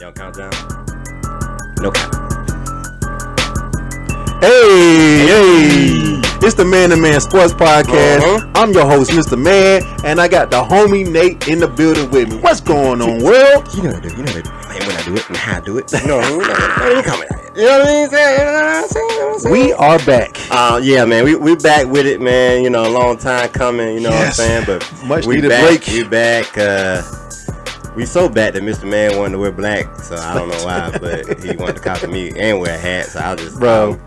Y'all count down? No count. Hey, it's the Man to Man Sports Podcast. I'm your host, Mr. Man, and I got the homie Nate in the building with me. What's going on, world? You know what I do. Man, when I do it and how I do it. No, you coming out. You know what I mean? We are back. Yeah, man. We back with it, man. You know, a long time coming. You know what I'm saying? But much we needed back. break. We back. We so bad that Mr. Man wanted to wear black, so I don't know why, but he wanted to copy me and wear a hat, so I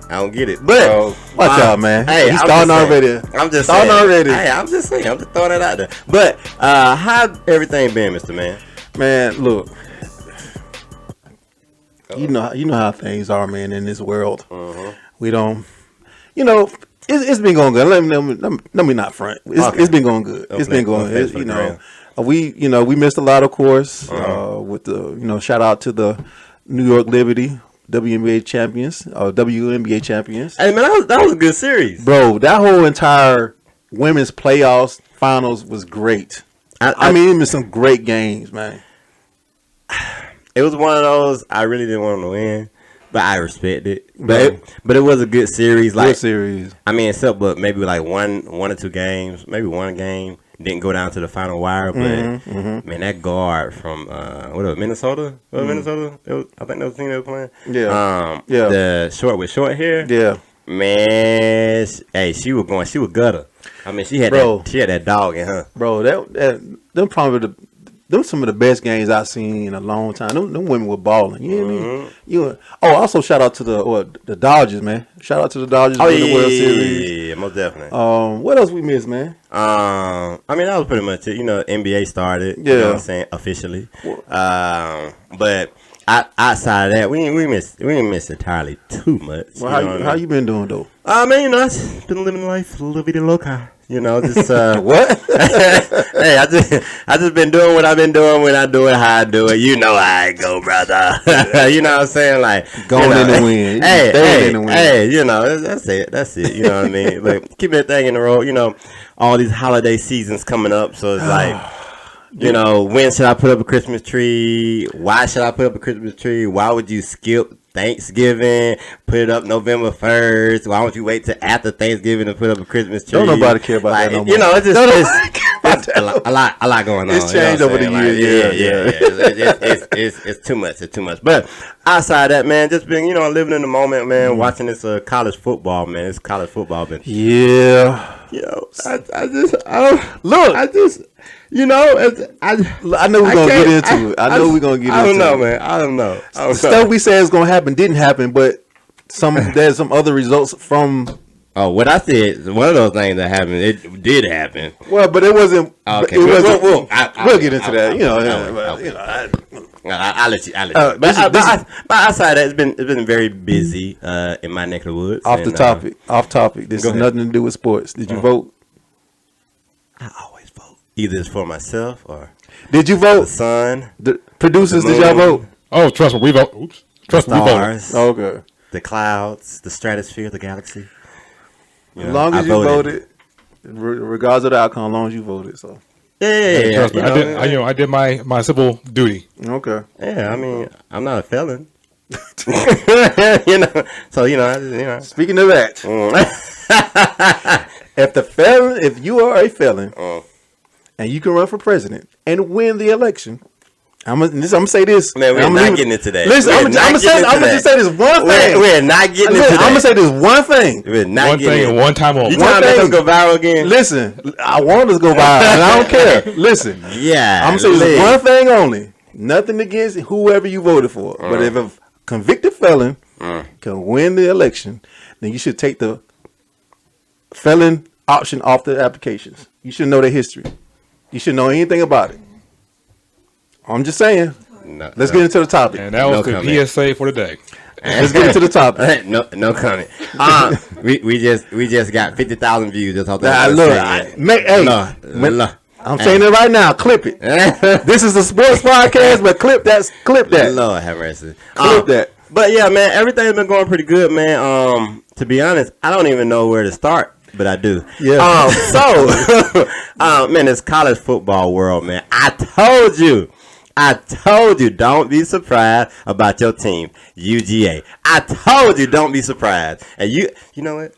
don't get it. But watch out, man. Hey, he's starting already. I'm just starting saying. already. Hey, I'm just saying. I'm just throwing it out there. But how everything been, Mr. Man? Man, look. You know how things are, man, in this world. We don't, it's been going good. Let me not front. It's been going good. It's been going good. We missed a lot, of course, with the, shout out to the New York Liberty WNBA champions. Hey, man, that was a good series. Bro, that whole entire women's playoffs finals was great. I mean, it was some great games, man. It was one of those I really didn't want them to win, but I respect it. But it was a good series. Good series. I mean, except but maybe like one or two games, maybe one game didn't go down to the final wire. But man, that guard from Minnesota? Minnesota? I think that was the team they were playing. Yeah. The short with short hair. Yeah. Man, she was gutter. I mean, she had that dog in her. Bro, them probably them some of the best games I've seen in a long time. Them women were balling. You know what I mean? Also shout out to the Dodgers, man. Shout out to the Dodgers for the World Series. Yeah, most definitely. What else we missed, man? I mean, that was pretty much it. NBA started. Yeah. You know what I'm saying? Officially. But outside of that, we didn't miss entirely too much. Well, how you been doing though? Man, I just been living life a little bit loca. Just what? Hey, I just been doing what I've been doing when I do it, how I do it. You know how I go, brother. You know what I'm saying? Like going in the wind. Hey, that's it. You know what I mean? Like keep that thing in the road. All these holiday seasons coming up, so it's like. When should I put up a Christmas tree? Why should I put up a Christmas tree? Why would you skip Thanksgiving? Put it up November 1st. Why don't you wait till after Thanksgiving to put up a Christmas tree? Don't nobody care about that no more. It's just a lot going on. It's changed over the years. Yeah. It's too much. It's too much. But outside that, man, just been living in the moment, man. Watching this college football, man. It's college football, man. Yeah. I know we're gonna get into it. I don't know, man. I don't know. Stuff we said is gonna happen didn't happen, but there's some other results from. Oh, what I said, one of those things that happened, it did happen. Well, but it wasn't. Okay, we'll get into that. I'll let you. But outside that, it's been very busy in my neck of the woods. Off topic. This has nothing to do with sports. Did you vote? I always vote. Either it's for myself or. Did you vote? The sun. The producers, did y'all vote? Oh, trust me, we vote. Oops. Trust me, we voted. Okay. The clouds, the stratosphere, the galaxy. As long as you voted, regardless of the outcome, as long as you voted, so. Yeah. Trust me, I did my civil duty. Okay. Yeah, I mean, I'm not a felon. So Speaking of that, if you are a felon and you can run for president and win the election. I'm gonna say this. Man, we're not getting into that. Listen, I'm gonna just say this one thing. We're not getting into that. I'm gonna say this one thing. We're not one getting thing and one time only. You trying to make us go viral again? Listen, I want us to go viral, and I don't care. Listen, I'm gonna say this one thing only. Nothing against whoever you voted for, but if a convicted felon can win the election, then you should take the felon option off the applications. You should know their history. You should know anything about it. I'm just saying. Let's get into the topic. And that was the PSA for the day. Let's get into the topic. No comment. We just got 50,000 views. That's all I'm saying it right now. Clip it. This is a sports podcast, but clip that. Lord have mercy. Clip that. But yeah, man, everything's been going pretty good, man. To be honest, I don't even know where to start. But I do. Yeah. Man, it's college football world, man. I told you I told you, don't be surprised about your team, UGA. I told you, don't be surprised. And you know what?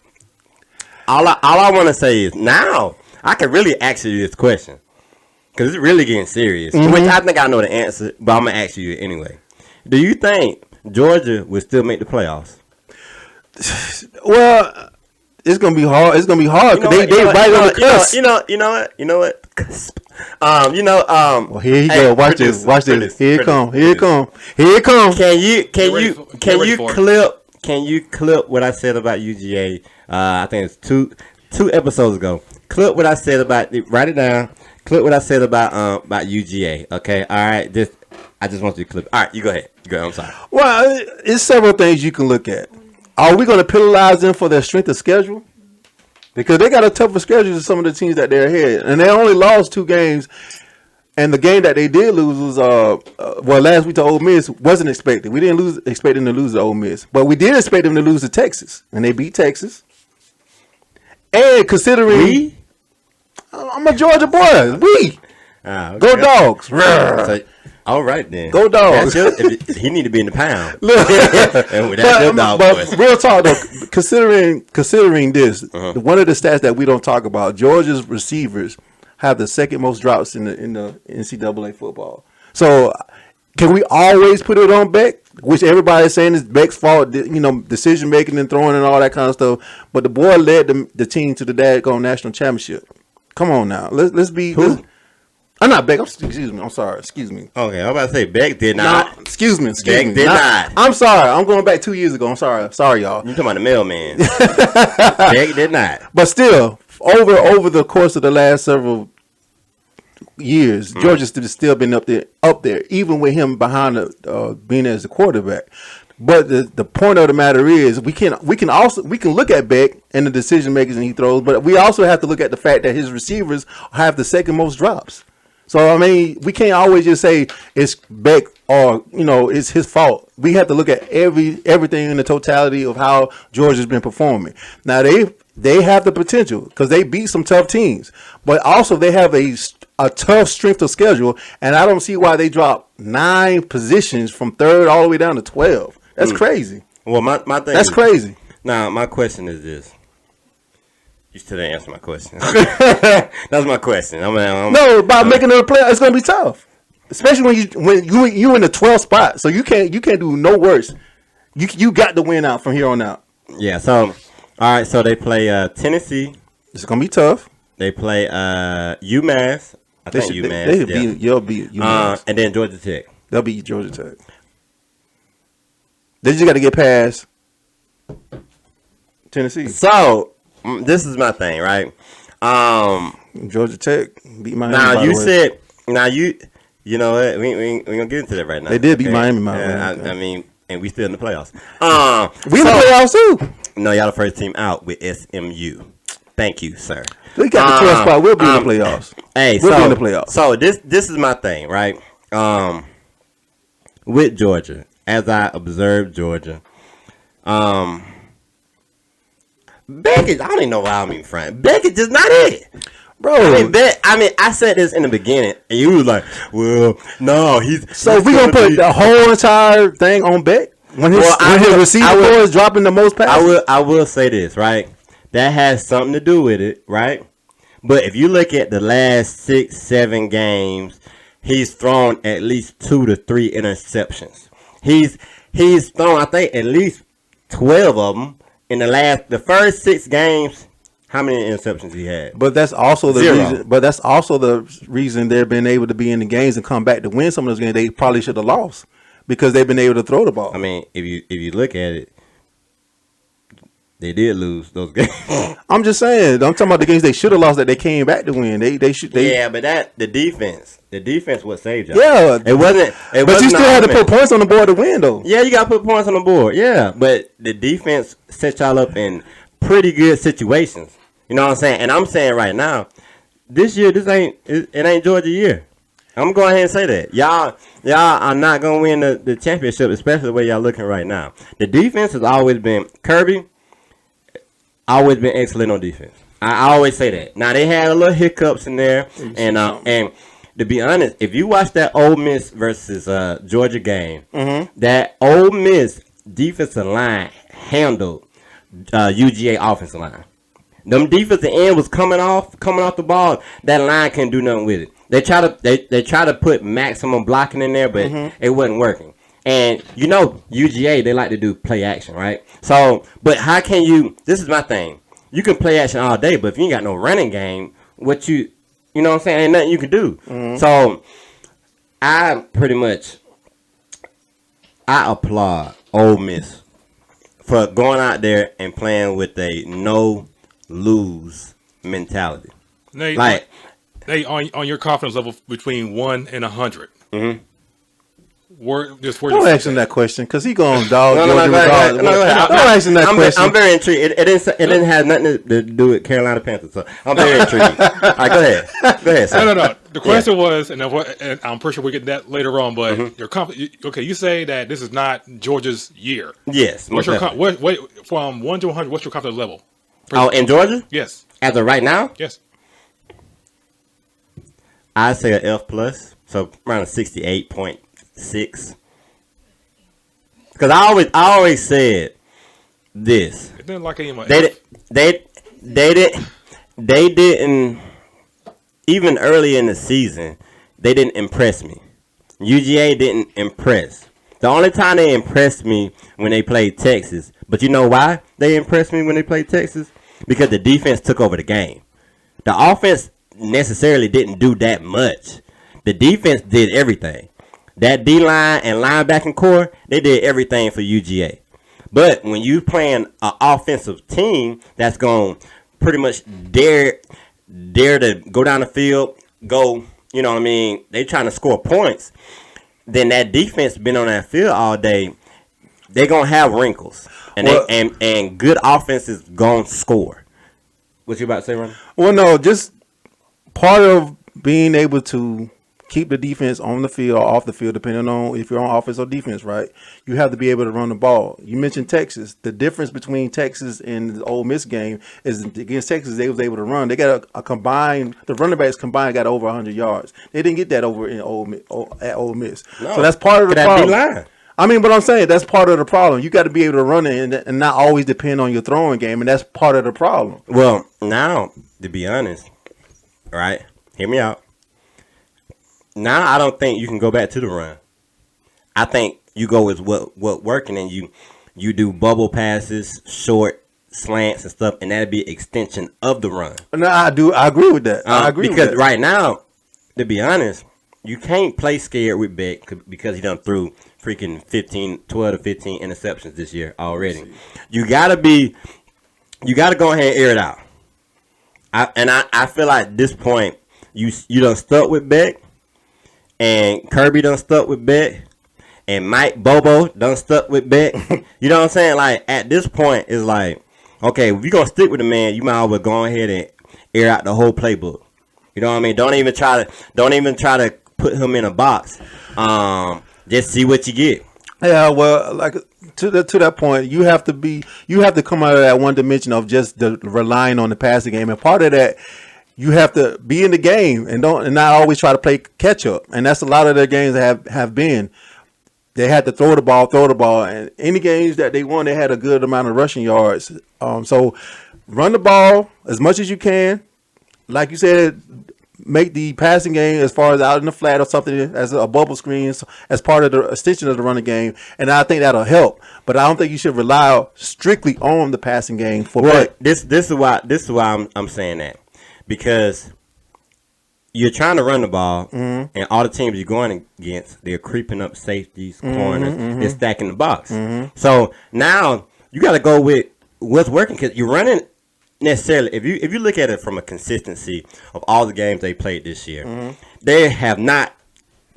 All I want to say is now I can really ask you this question because it's really getting serious. Which I think I know the answer, but I'm gonna ask you it anyway. Do you think Georgia will still make the playoffs? Well, it's gonna be hard. It's gonna be hard because they right on the cusp. You know what? Cusp. Well, here he go. Watch this. Here it come. Can you clip what I said about UGA? I think it's two episodes ago. Clip what I said about it. Write it down. Clip what I said about UGA. Okay. All right. I just want you to clip. All right. You go ahead. I'm sorry. Well, it's several things you can look at. Are we going to penalize them for their strength of schedule? Because they got a tougher schedule than some of the teams that they're ahead. And they only lost 2 games. And the game that they did lose was, last week to Ole Miss wasn't expected. We didn't expect them to lose to Ole Miss. But we did expect them to lose to Texas. And they beat Texas. And considering... I'm a Georgia boy. Okay. Go Dogs. So, all right, then. Go Dogs. He need to be in the pound. But real talk, though, considering this, one of the stats that we don't talk about, Georgia's receivers have the second most drops in the NCAA football. So can we always put it on Beck, which everybody is saying is Beck's fault, decision making and throwing and all that kind of stuff. But the boy led the team to the daggone national championship. Come on now, let's be. Who? I'm not Beck. Excuse me. I'm sorry. Excuse me. Okay, I'm about to say Beck did not. No, excuse me. Beck did not. I'm sorry. I'm going back 2 years ago. I'm sorry. Sorry, y'all. You talking about the mailman? Beck did not. But still, over the course of the last several years, Georgia's still been up there, even with him behind being as a quarterback. But the point of the matter is, we can look at Beck and the decision makers and he throws, but we also have to look at the fact that his receivers have the second most drops. So I mean, we can't always just say it's Beck or it's his fault. We have to look at everything in the totality of how Georgia's been performing. Now they have the potential because they beat some tough teams, but also they have a tough strength of schedule, and I don't see why they dropped 9 positions from 3rd all the way down to 12. That's crazy. Well, my thing. That's crazy. Now, my question is this. You still didn't answer my question. That's my question. Making it a playoff, it's gonna be tough, especially when you in the 12th spot. So you can't do no worse. You got to win out from here on out. Yeah. So, all right. So they play Tennessee. It's gonna be tough. They play UMass. I think UMass. They'll beat UMass. And then Georgia Tech. They'll beat Georgia Tech. They just got to get past Tennessee. So this is my thing, right? Georgia Tech beat Miami. Now you know what? We ain't gonna get into that right now. They did beat Miami. I mean, and we still in the playoffs. We in the playoffs too. No, y'all the first team out with SMU. Thank you, sir. We got the 12th spot. We'll be in the playoffs. Hey, we'll be in the playoffs. So this is my thing, right? With Georgia, as I observed Georgia, Beckett, I don't even know why I'm in front. Beckett just not it. Bro, I said this in the beginning, and you was like, well, no, he's... So we going to put the whole entire thing on Beck? When his receiver core is dropping the most passes? I will say this, right? That has something to do with it, right? But if you look at the last 6-7 games, he's thrown at least 2 to 3 interceptions. He's thrown, I think, at least 12 of them. In the first 6 games, how many interceptions he had? But that's also the reason. But that's also the reason they've been able to be in the games and come back to win some of those games they probably should have lost because they've been able to throw the ball. I mean, if you look at it, they did lose those games. I'm just saying. I'm talking about the games they should have lost that they came back to win. Yeah, but the defense what saved y'all. Yeah, it wasn't. But you still had to put points on the board to win, though. Yeah, you got to put points on the board. Yeah, but the defense set y'all up in pretty good situations. You know what I'm saying? And I'm saying right now, this year, it ain't Georgia year. I'm going ahead and say that. Y'all are not going to win the championship, especially the way y'all looking right now. The defense has always been Kirby. Always been excellent on defense. I always say that. Now they had a little hiccups in there, and to be honest, if you watch that Ole Miss versus Georgia game, that Ole Miss defensive line handled UGA offensive line. Them defensive end was coming off the ball. That line couldn't do nothing with it. They try to put maximum blocking in there, but it wasn't working. And you know, UGA, they like to do play action, right? So, but how can you? This is my thing. You can play action all day, but if you ain't got no running game, you know what I'm saying? Ain't nothing you can do. So, I applaud Ole Miss for going out there and playing with a no lose mentality. Nate, on your confidence level between 1 and 100. Don't ask him that question because he going dog. Don't ask him that question. I'm very intrigued. It didn't have nothing to do with Carolina Panthers, so I'm very intrigued. All right, go ahead. Sir. No. The question was, and I'm pretty sure we get that later on. But you say that this is not Georgia's year. Yes. What's your from 1 to 100? What's your confidence level? Oh, in Georgia? Yes. As of right now? Yes. I'd say an F plus, so around a 68.6. Because I always said this. It didn't like anyone. They didn't even early in the season. They didn't impress me. UGA didn't impress. The only time they impressed me when they played Texas. But you know why they impressed me when they played Texas? Because the defense took over the game. The offense necessarily didn't do that much. The defense did everything. That D-line and linebacking core, they did everything for UGA. But when you playing an offensive team that's going to pretty much dare to go down the field, you know what I mean, they trying to score points, then that defense been on that field all day, they going to have wrinkles. And good offense is going to score. What you about to say, Ron? Well, no, just part of being able to keep the defense on the field or off the field, depending on if you're on offense or defense, right? You have to be able to run the ball. You mentioned Texas. The difference between Texas and the Ole Miss game is against Texas, they was able to run. They got a combined, the running backs combined got over 100 yards. They didn't get that over in at Ole Miss. No, so that's part of the problem. I mean, but I'm saying that's part of the problem. You got to be able to run it and not always depend on your throwing game, and that's part of the problem. Well, now, to be honest, right, hear me out. Now I don't think you can go back to the run. I think you go with what working, and you do bubble passes, short slants and stuff, and that'd be an extension of the run. No, I agree with that. I agree because with that. Right now, to be honest, you can't play scared with Beck because he done threw freaking 12 to 15 interceptions this year already. You gotta go ahead and air it out. I feel like at this point you done stuck with Beck. And Kirby done stuck with Beck. And Mike Bobo done stuck with Beck. You know what I'm saying? Like, at this point, it's like, okay, if you're going to stick with the man, you might as well go ahead and air out the whole playbook. You know what I mean? Don't even try to put him in a box. Just see what you get. Yeah, well, like to that point, you have to come out of that one dimension of just relying on the passing game. And part of that, you have to be in the game and not always try to play catch up. And that's a lot of their games have been. They had to throw the ball, and any games that they won, they had a good amount of rushing yards. So run the ball as much as you can. Like you said, make the passing game as far as out in the flat or something as a bubble screen as part of the extension of the running game. And I think that'll help. But I don't think you should rely strictly on the passing game for Beck. This is why I'm saying that. Because you're trying to run the ball, and all the teams you're going against, they're creeping up safeties, corners, they're stacking the box. So now you got to go with what's working because you're running necessarily. If you look at it from a consistency of all the games they played this year, they have not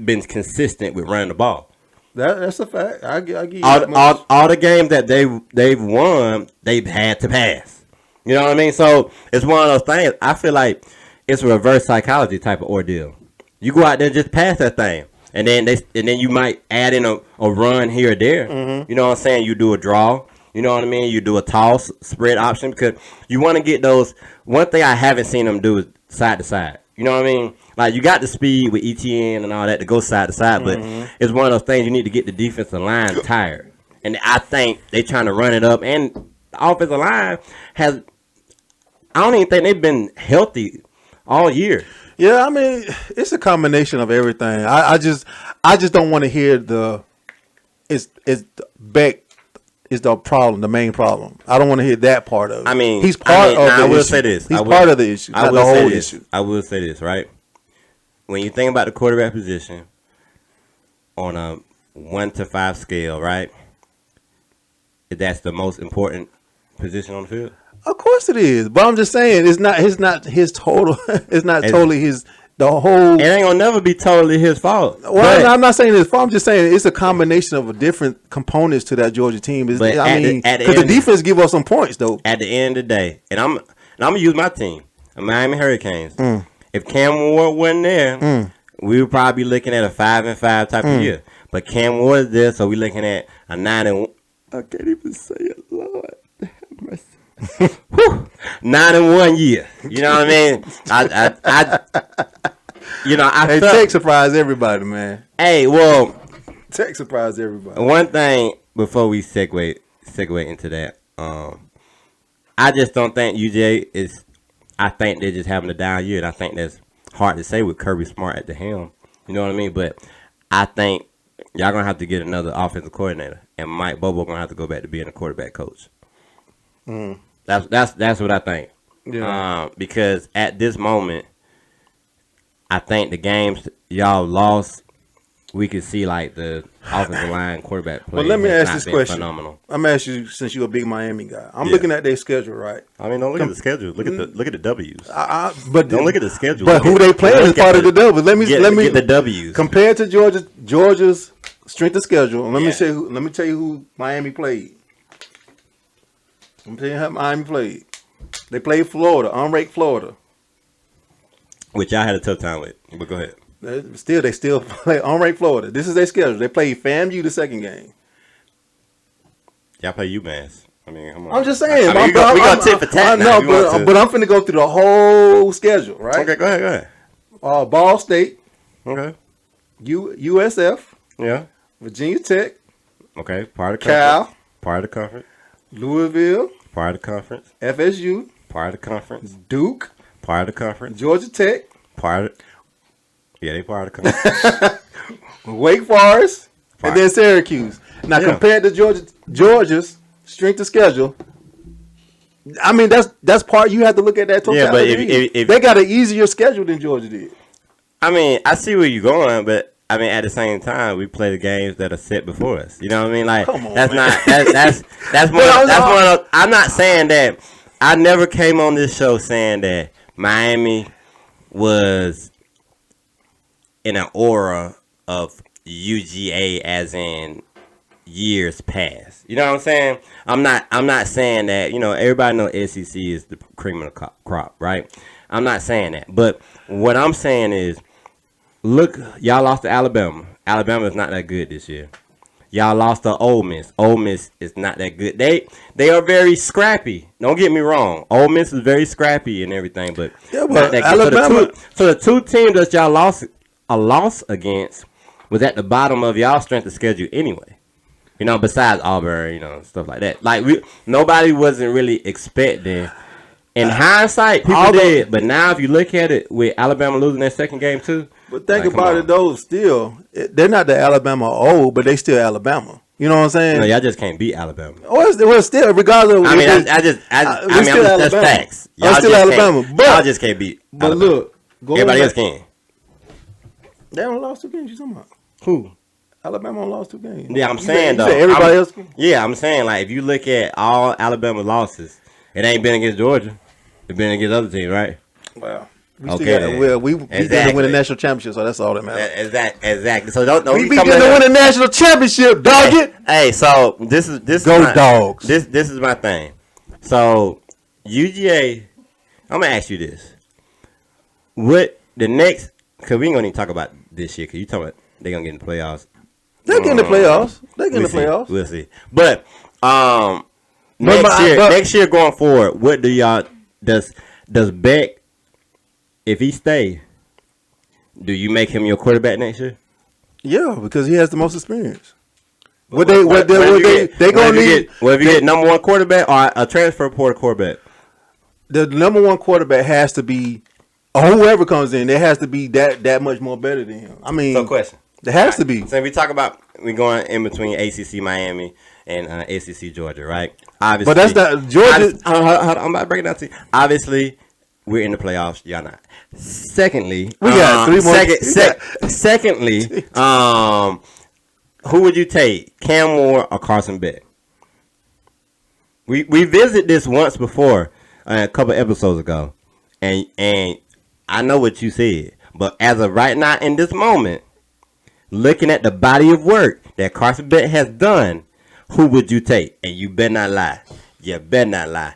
been consistent with running the ball. That's a fact. I give you all the games that they've won, they've had to pass. You know what I mean? So it's one of those things. I feel like it's a reverse psychology type of ordeal. You go out there and just pass that thing, and then you might add in a run here or there. You know what I'm saying? You do a draw. You know what I mean? You do a toss spread option because you want to get those. One thing I haven't seen them do is side to side. You know what I mean? Like, you got the speed with ETN and all that to go side to side, but it's one of those things you need to get the defensive line tired. And I think they trying to run it up. And the offensive line has, I don't even think they've been healthy all year. Yeah, I mean, it's a combination of everything. I just don't want to hear it's Beck is the problem, the main problem. I don't want to hear that part of it. I mean, he's part of the issue. I will say this. He's part of the issue, not the whole issue. I will say this, right? When you think about the quarterback position on a 1 to 5 scale, right? That's the most important position on the field. Of course it is, but I'm just saying it's not his total. It's not totally his. The whole. It ain't gonna never be totally his fault. Well, I'm not saying it's fault. I'm just saying it's a combination of different components to that Georgia team. Because the defense give us some points though. At the end of the day, and I'm gonna use my team, the Miami Hurricanes. If Cam Ward wasn't there, we would probably be looking at a 5-5 type of year. But Cam Ward is there, so we're looking at a 9-1. I can't even say it, Lord. 9-1 year. You know what I mean? I Tech surprised everybody, man. Hey, well, Tech surprised everybody. One thing before we segue into that, I just don't think UJ is. I think they're just having a down year, and I think that's hard to say with Kirby Smart at the helm. You know what I mean? But I think y'all gonna have to get another offensive coordinator, and Mike Bobo gonna have to go back to being a quarterback coach. That's what I think. Yeah. Because at this moment, I think the games y'all lost, we could see like the offensive line quarterback play. But let me ask this question. Phenomenal. I'm gonna ask you, since you're a big Miami guy. I'm looking at their schedule, right? I mean, don't look at the schedule. Look at the W's. But don't look at the schedule. But who they playing is part of the W's. Let me get the W's compared to Georgia's strength of schedule. And let me tell you who Miami played. I'm telling you how Miami played. They played Florida, unranked Florida, which I had a tough time with. But go ahead. They still play unranked Florida. This is their schedule. They played FAMU the second game. Y'all play UMass. I mean, come on. I'm just saying. We got tit for tat now. But I'm finna go through the whole schedule, right? Okay, go ahead. Ball State. Okay. USF. Yeah. Virginia Tech. Okay, part of the Cal. Conference. Part of the conference. Louisville. Part of the conference. FSU. Part of the conference. Duke. Part of the conference. Georgia Tech. They part of the conference. Wake Forest. And then Syracuse. Now compared to Georgia's strength of schedule, I mean that's part you have to look at that totality. Yeah, but if they got an easier schedule than Georgia did. I mean, I see where you're going, but I mean, at the same time, we play the games that are set before us. You know what I mean? Like, come on, that's man. that's one of. I'm not saying that. I never came on this show saying that Miami was in an aura of UGA as in years past. You know what I'm saying? I'm not saying that. You know, everybody know SEC is the cream of the crop, right? I'm not saying that, but what I'm saying is, look, y'all lost to Alabama. Alabama is not that good this year. Y'all lost to Ole Miss. Ole Miss is not that good. They are very scrappy. Don't get me wrong. Ole Miss is very scrappy and everything, but not that Alabama. good. So the two teams that y'all lost against was at the bottom of y'all strength of schedule anyway. You know, besides Auburn, you know, stuff like that. Like nobody wasn't really expecting. In hindsight, people did, but now if you look at it with Alabama losing their second game too. But think about it though, still they're not the Alabama old, but they still Alabama. You know what I'm saying? No, y'all just can't beat Alabama. Well, still, regardless. I mean, that's facts. Y'all still Alabama, but y'all just can't beat. But Alabama. look, everybody else can. They only lost 2 games. You talking about who? Alabama only lost 2 games. Yeah, I'm saying though. Everybody else can. Yeah, I'm saying like if you look at all Alabama losses, it ain't been against Georgia. It's been against other teams, right? Wow. We didn't win a national championship, so that's all that matters. Exactly. So don't we didn't win a national championship, dog it. Hey, so this is Dogs. This is my thing. So UGA, I'm gonna ask you this: what the next? Because we ain't gonna even talk about this year. Because you talking about they gonna get in the playoffs. They'll get in the playoffs. They get in the playoffs. We'll see. But next year going forward, what do y'all does Beck? If he stay, do you make him your quarterback next year? Yeah, because he has the most experience. They What gonna need? If you get number one quarterback or a transfer portal quarterback? The number one quarterback has to be, or whoever comes in, there has to be that much more better than him. I mean, So question. there has to be. So we talk about we going in between ACC Miami and ACC Georgia, right? Obviously, But that's not Georgia. I'm about to break it down to you. Obviously, we're in the playoffs. Y'all not. Secondly, We got 3 more. Secondly, who would you take, Cam Moore or Carson Beck? We visited this once before, a couple episodes ago, and I know what you said, but as of right now in this moment, looking at the body of work that Carson Beck has done, who would you take? And you better not lie. You better not lie.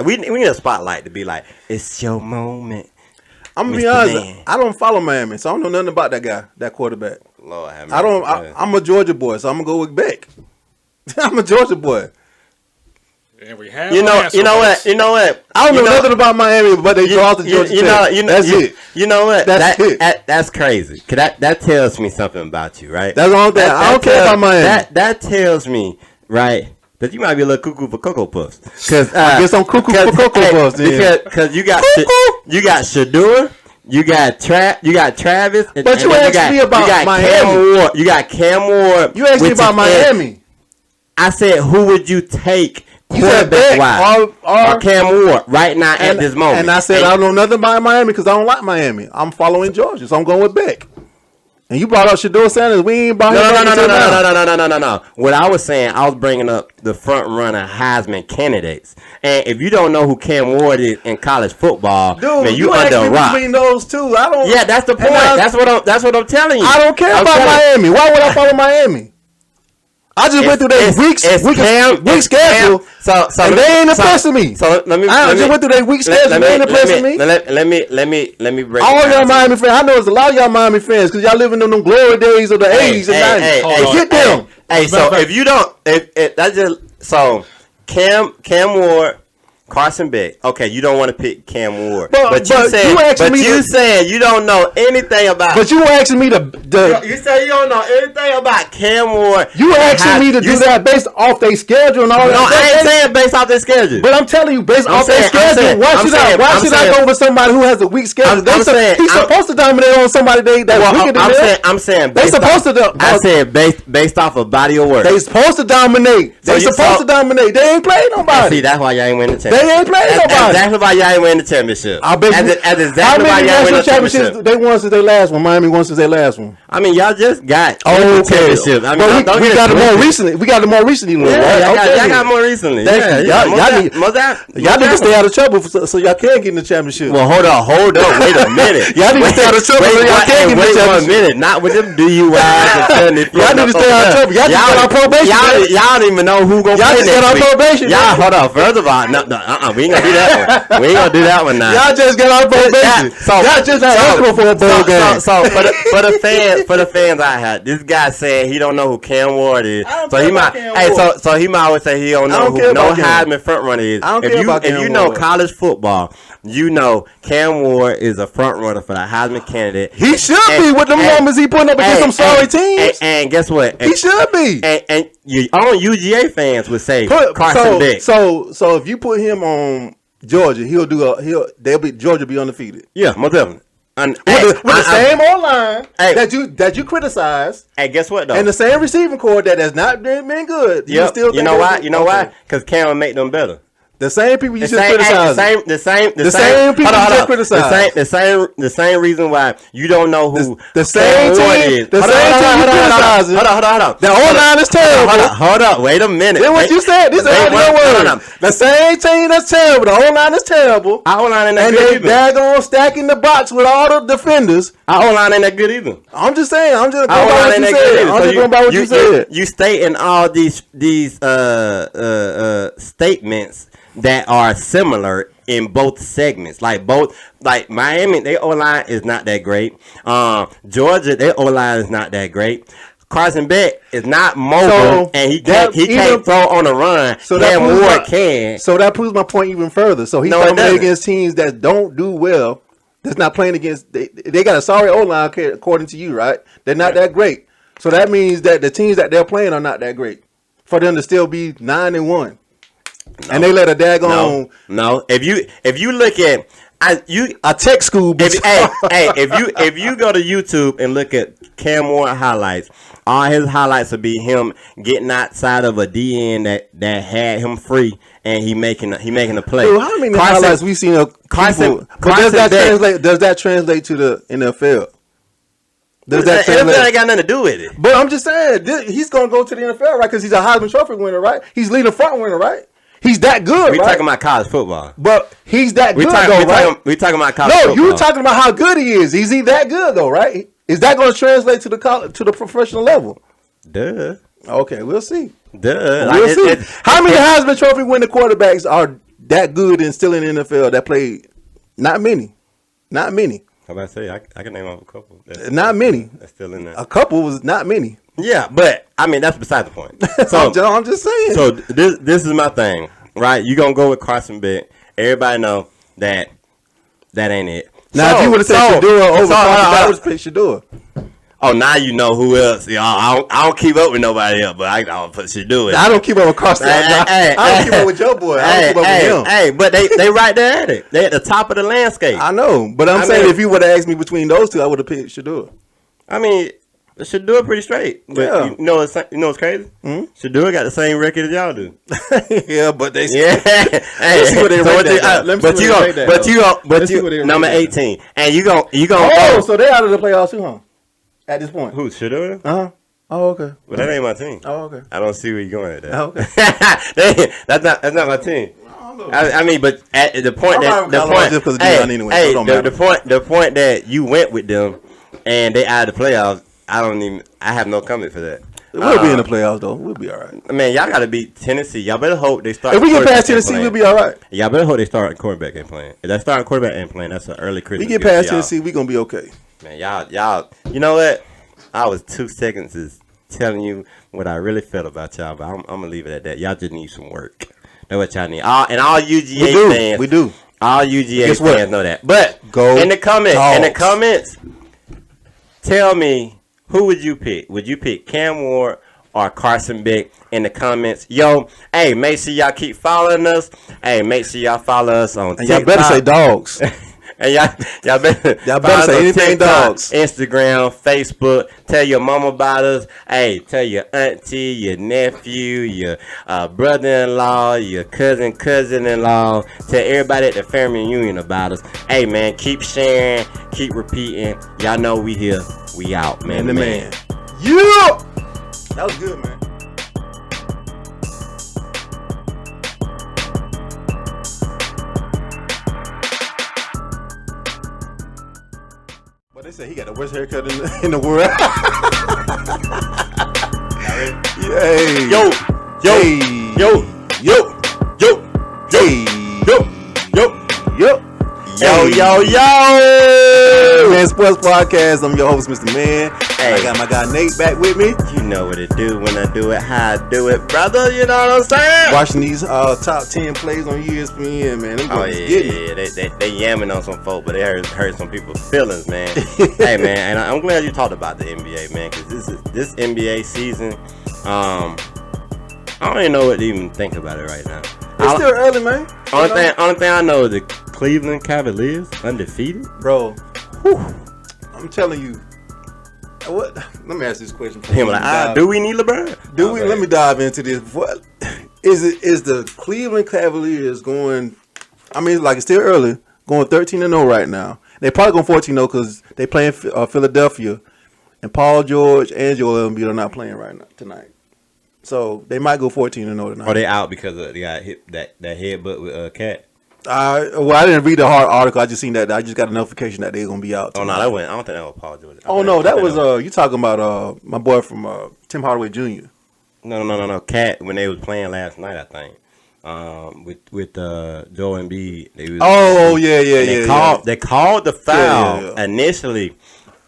We need a spotlight to be like, it's your moment. I'm gonna be Mr. honest. Man. I don't follow Miami, so I don't know nothing about that guy, that quarterback. Lord have I don't. mercy. I'm a Georgia boy, so I'm gonna go with Beck. I'm a Georgia boy. And we have You know what? I don't know nothing about Miami, but they lost to Georgia Tech. That's it. You know what? That's it. That's crazy. 'Cause that tells me something about you, right? That's the only thing. I don't care about Miami. That tells me, right, that you might be a little cuckoo for Cocoa Puffs. Cause I guess I'm cuckoo for Cocoa Puffs. Then. Because you got Shador, you got Travis, and, But you asked me about Miami. You got Cam Moore. You asked me about Miami. I said, who would you take? You said Beck or Cam Moore right now at this moment. And I said I don't know nothing about Miami because I don't like Miami. I'm following Georgia, so I'm going with Beck. And you brought up Shador Sanders. We ain't brought him up. No. What I was saying, I was bringing up the front runner Heisman candidates. And if you don't know who Cam Ward is in college football, dude, man, you under a rock. Between those two, I don't. Yeah, that's the point. That's what I'm telling you. I don't care about Miami. Why would I follow Miami? I just went through their week schedule, and they ain't impressing me. So let me. I just went through their week schedule. They ain't impressing me. Let me break. All y'all Miami fans, I know it's a lot of y'all Miami fans because y'all living in them glory days of the 80s and 90s. Get them. Hey, so if you don't, if that's just so Cam Ward. Carson Beck. Okay, you don't want to pick Cam Ward, but you said you don't know anything about. But you asking me you say you don't know anything about Cam Ward. You asking me to do that based off their schedule and all that. No, I ain't saying based off their schedule. But I'm telling you, based off their schedule, why should I go with somebody who has a weak schedule? He's supposed to dominate on somebody that's weaker than them. I'm saying they supposed to. I said based off of body of work. They supposed to dominate. They supposed to dominate. They ain't played nobody. See, that's why y'all ain't winning the championship. They ain't played nobody. That's exactly why y'all ain't winning the championship. I bet that's exactly why y'all winning the championship. They won since their last one. Miami won since their last one. I mean, y'all just got championship. I mean, we got it more recently. We got it more recently. Yeah, y'all got more recently. Y'all need to stay out of trouble so y'all can get in the championship. Well, hold up. Wait a minute. Y'all need to stay out of trouble so y'all can get in the championship. Wait 1 minute. Not with them DUIs. Y'all need to stay out of trouble. Y'all just got on probation. Y'all don't even know who gonna play next week. Y'all just got on probation. Y'all, hold on. First of all, we ain't gonna do that one. We ain't gonna do that one now. Y'all just got on probation. Y'all just not eligible for a bowl game. So for the fans out here, this guy said he don't know who Cam Ward is. So he might. So he might always say he don't know who no Heisman front runner is. If you know college football, you know Cam Ward is a front runner for the Heisman candidate. He should be with the numbers he putting up against some sorry teams. And guess what? He should be. And your own UGA fans would say Carson Beck. So if you put him on Georgia, Georgia be undefeated. Yeah, most definitely. With the same O-line that you criticize. Hey, guess what though? And the same receiving core that has not been good. Yep. You know why? Because Cam will make them better. The same people you just criticize. The same people you just criticize. The same reason why you don't know who the same team. The same team you criticize. Hold on. The O-line is terrible. Hold up. Wait a minute. Then what you said? This is your word. The same team that's terrible. The O-line is terrible. Our O-line ain't that good either. And they daggone stacking the box with all the defenders. Our O-line ain't that good either. I'm just saying. I'm just going by what you said. I'm just going by what you said. You stating all these statements that are similar in both segments. Like Miami, their O-line is not that great. Georgia, their O-line is not that great. Carson Beck is not mobile, and he can't throw on a run. So Cam Ward can. So that proves my point even further. So he's dominating against teams that don't do well. that's not playing against. They got a sorry O-line according to you, right? They're not that great. So that means that the teams that they're playing are not that great for them to still be 9-1, no. And they let a daggone. No. If you look at a tech school. If you go to YouTube and look at Cam Ward highlights, all his highlights will be him getting outside of a DN that had him free, and he making a play. Dude, how many highlights we seen of Carson? Does that translate to the NFL? Does that NFL ain't got nothing to do with it? But I'm just saying, he's gonna go to the NFL, right? Because he's a Heisman Trophy winner, right? He's leading front winner, right? He's that good, We right? talking about college football. But he's that good, right? We talking about college football. No, you talking about how good he is. Is he that good, though, right? Is that going to translate to the professional level? Duh. Okay, we'll see. We'll see. How many Heisman Trophy winning quarterbacks are that good and still in the NFL that played? Not many. Not many. How about I say? I can name off a couple. Not many. That's still in there. A couple was not many. Yeah, but I mean that's beside the point. So I'm just saying. So this is my thing, right? You gonna go with Carson Beck? Everybody know that ain't it. Now, if you would have said Shadua over Carson, I would have picked Shadua. Oh, now you know who else. I don't keep up with nobody else, but I'll put Shadua. I don't keep up with Carson. I don't keep up with your boy. I don't keep up with him. Hey, but they right there at it. They at the top of the landscape. I know, but I'm saying if you would have asked me between those two, I would have picked Shadua. I mean, Shadua pretty straight. But yeah. you know what's crazy? Mm-hmm. Shadua got the same record as y'all do. Yeah, but they let's see what they rate that. But you number 18, and you go. Oh, so they out of the playoffs too, huh? At this point, who Shadua? Oh, okay. Well, that ain't my team. Oh, okay. I don't see where you're going at that. Oh, okay. That's not my team. I mean, but at the point the point that you went with them and they out of the playoffs, I have no comment for that. We'll be in the playoffs though. We'll be all right. Man, y'all got to beat Tennessee. Y'all better hope they start. If we get past Tennessee, we'll be all right. Y'all better hope they start quarterback ain't playing. If that starting quarterback ain't playing, that's an early Christmas. We get past Tennessee, we gonna be okay. Man, y'all. You know what? I was 2 seconds is telling you what I really felt about y'all, but I'm gonna leave it at that. Y'all just need some work. That's what y'all need. All UGA fans. We do. All UGA fans know that. But in the comments, tell me, who would you pick? Would you pick Cam Ward or Carson Beck in the comments? Yo, hey, make sure y'all keep following us. Hey, make sure y'all follow us on TikTok. Y'all better say dogs. And y'all better say anything, TikTok, dogs. Instagram, Facebook. Tell your mama about us. Hey, tell your auntie, your nephew, your brother-in-law, your cousin-in-law. Tell everybody at the family reunion about us. Hey, man, keep sharing, keep repeating. Y'all know we here. We out, man. The man. Yeah! That was good, man. But they say he got the worst haircut in the world. Yay. Yo. Man Sports Podcast. I'm your host, Mr. Man. Hey. I got my guy Nate back with me. You know what it do when I do it, how I do it, brother. You know what I'm saying? Watching these top 10 plays on ESPN, man. They yamming on some folk, but they hurt some people's feelings, man. Hey, man, and I'm glad you talked about the NBA, man, because this NBA season, I don't even know what to even think about it right now. It's still early, man. Only thing I know is the Cleveland Cavaliers undefeated, bro. Whew. I'm telling you. What? Let me ask this question. Do we need LeBron? Let me dive into this. What is the Cleveland Cavaliers going? I mean, it's still early. Going 13-0 right now. They probably going 14-0 because they playing Philadelphia, and Paul George and Joel Embiid are not playing right now tonight. So they might go 14-0 tonight. Are they out because they got hit that headbutt with Cat? I didn't read the hard article. I just seen that. I just got a notification that they're gonna be out tonight. Oh no, I don't think that was Paul George. That was you talking about my boy from Tim Hardaway Jr. No. Cat when they was playing last night, I think. With Joel Embiid. They called the foul initially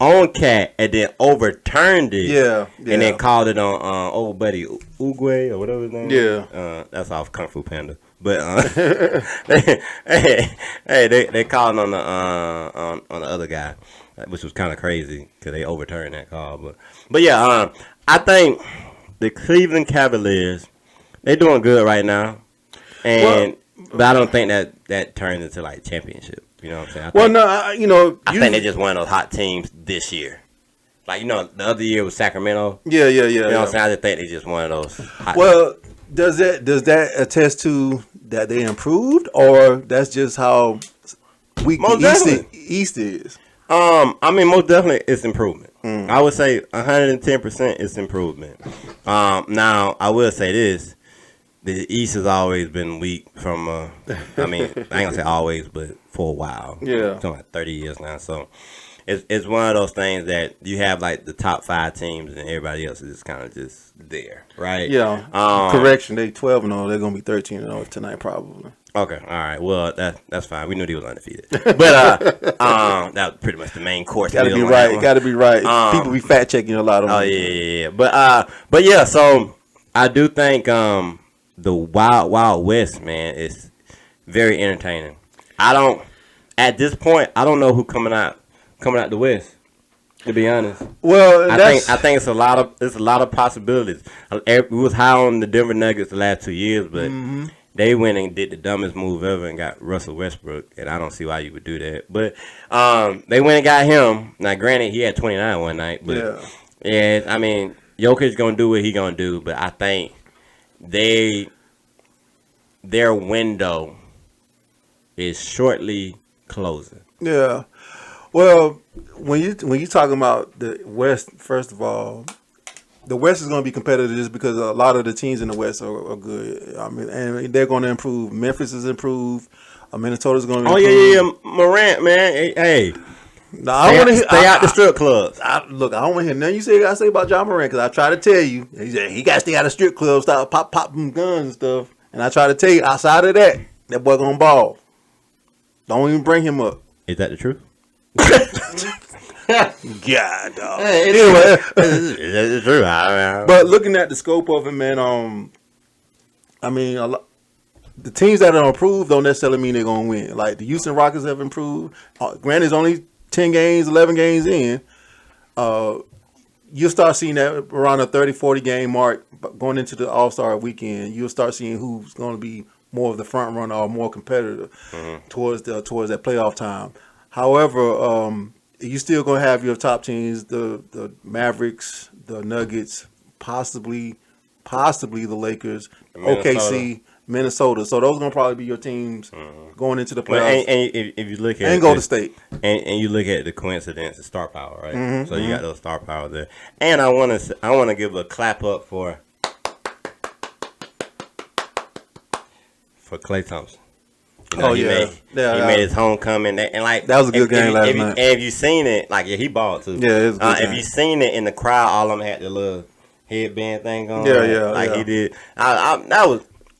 own cat and then overturned it. Yeah. And then called it on old buddy Uguay or whatever his name. Yeah. That's off Kung Fu Panda. But they called on the other guy, which was kind of crazy because they overturned that call. But yeah, I think the Cleveland Cavaliers, they're doing good right now, but I don't think that turns into like championship. You know what I'm saying? I think they're just one of those hot teams this year. Like, the other year was Sacramento. Yeah. You know what I'm saying? I just think they're just one of those hot teams. Does that attest to that they improved, or that's just how weak the East is? I mean, most definitely it's improvement. I would say 110% it's improvement. Now, I will say this. The East has always been weak from, I mean, I ain't going to say always, but for a while. Yeah. Talking about 30 years now. So, it's one of those things that you have, like, the top 5 teams and everybody else is just kind of just there, right? Yeah. Correction, they 12-0. They're going to be 13-0 tonight, probably. Okay, all right. Well, that's fine. We knew they was undefeated, but that was pretty much the main course. Got to be right. Got to be right. People be fact checking a lot of them. Oh yeah. But yeah. So I do think the Wild West, man, is very entertaining. At this point, I don't know who coming out the West. To be honest, well, I think it's a lot of possibilities. We was high on the Denver Nuggets the last 2 years, but. They went and did the dumbest move ever and got Russell Westbrook, and I don't see why you would do that. But they went and got him. Now, granted, he had 29 one night, but yeah, I mean, Jokic's gonna do what he gonna do. But I think their window is shortly closing. Yeah. Well, when you talking about the West, first of all. The West is going to be competitive just because a lot of the teams in the West are good. I mean, and they're going to improve. Memphis is improved. Minnesota's going to improve. Yeah. Morant, man. Hey. Now, I want to stay out the strip clubs. I don't want to hear nothing you got to say about John Morant because I try to tell you. He got to stay out of strip clubs, stop pop them guns and stuff. And I try to tell you, outside of that boy going to ball. Don't even bring him up. Is that the truth? God, dog. Anyway, it's true. But looking at the scope of it, man, I mean, the teams that are improved don't necessarily mean they're gonna win. Like the Houston Rockets have improved. Granted, it's only 10 games, 11 games in. You'll start seeing that around a 30-40 game mark going into the All-Star weekend. You'll start seeing who's going to be more of the front runner or more competitive towards that playoff time. However, you still gonna have your top teams, the Mavericks, the Nuggets, possibly the Lakers, OKC, Minnesota. So those are gonna probably be your teams going into the playoffs. And if you look at and Golden State, and you look at the coincidence of star power, right? So you got those star power there. And I want to give a clap up for Klay Thompson. He made his homecoming, and like that was a good game last night. And if you seen it, like he balled too. Yeah, it was a good game. If you seen it in the crowd, all of them had the little headband thing on. He did. That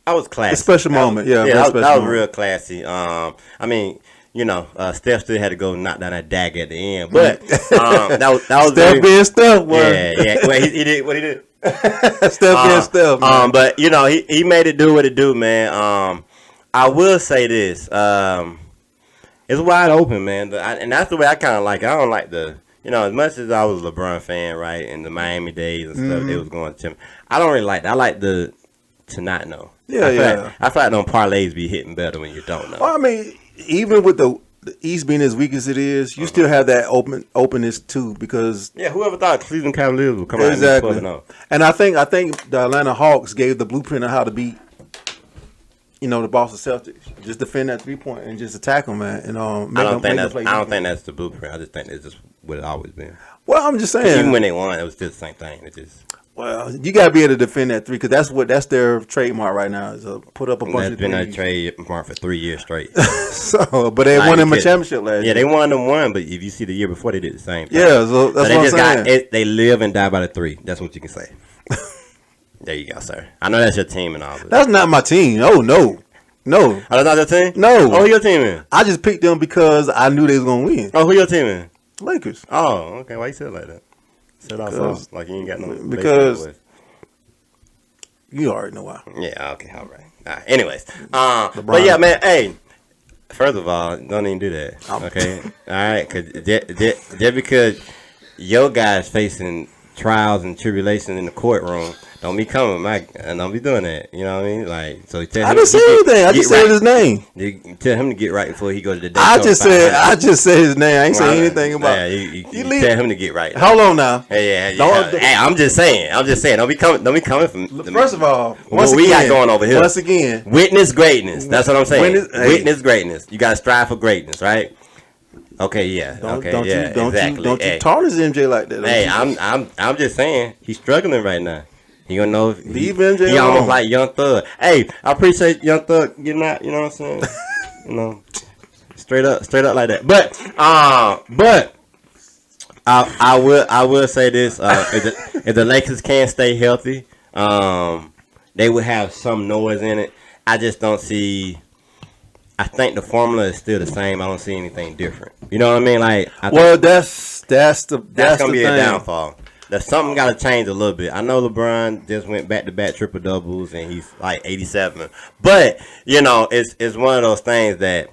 was classy. A special moment, that was real classy. I mean, Steph still had to go knock down that dagger at the end, but that was Steph being Steph. Yeah. Well, he did what he did. Steph being Steph. Man. But he made it do what it do, man. I will say this. It's wide open, man. And that's the way I kind of like it. I don't like as much as I was a LeBron fan, right, in the Miami days and stuff, they was going to I don't really like that. I like to not know. I feel like them parlays be hitting better when you don't know. Well, I mean, even with the East being as weak as it is, you still have that openness too because whoever thought Cleveland Cavaliers would come out and 12-0. And I think the Atlanta Hawks gave the blueprint of how to beat the Boston Celtics. Just defend that 3-point and just attack them, man. And I don't think that's the blueprint. I just think it's just what it always been. Well, I'm just saying. Even when they won, it was still the same thing. Well, you gotta be able to defend that 3 because that's their trademark right now. Is put up a bunch of threes. That's been a trademark for 3 years straight. But they won them a championship last year. Yeah, they won them one, but if you see the year before, they did the same thing. Yeah, so that's what I'm saying. They live and die by the 3. That's what you can say. There you go, sir. I know that's your team and all. That's not my team. Oh no. Oh, that's not your team? No. Oh, who your team is? I just picked them because I knew they was gonna win. Oh, who your team is? Lakers. Oh, okay. Why you said it like that? Said I saw like you ain't got no because you already know why. Yeah. Okay. All right. Anyways, but yeah, man. Hey, first of all, don't even do that. Okay. All right. Cause just because your guy's facing trials and tribulations in the courtroom, don't be coming, Mike, and don't be doing that. You know what I mean? Like, so tell him I didn't say anything. I just said his name. You tell him to get right before he goes to the day. I just said his name. I ain't saying anything about. Yeah, you tell him to get right. Hold on now. Hey, I'm just saying. Don't be coming from. First of all, what we got going over here? Once again, witness greatness. That's what I'm saying. Witness greatness. You gotta strive for greatness, right? Okay, yeah. Don't you tarnish MJ like that. Hey, I'm just saying he's struggling right now. He gonna know if leave MJ he almost like Young Thug. Hey, I appreciate Young Thug getting out. You know what I'm saying? You know, straight up like that. But I will say this: if the Lakers can stay healthy, they would have some noise in it. I just don't see. I think the formula is still the same. I don't see anything different. You know what I mean? Like, that's gonna be a downfall. There's something got to change a little bit. I know LeBron just went back-to-back triple doubles and he's like 87, but you know it's one of those things that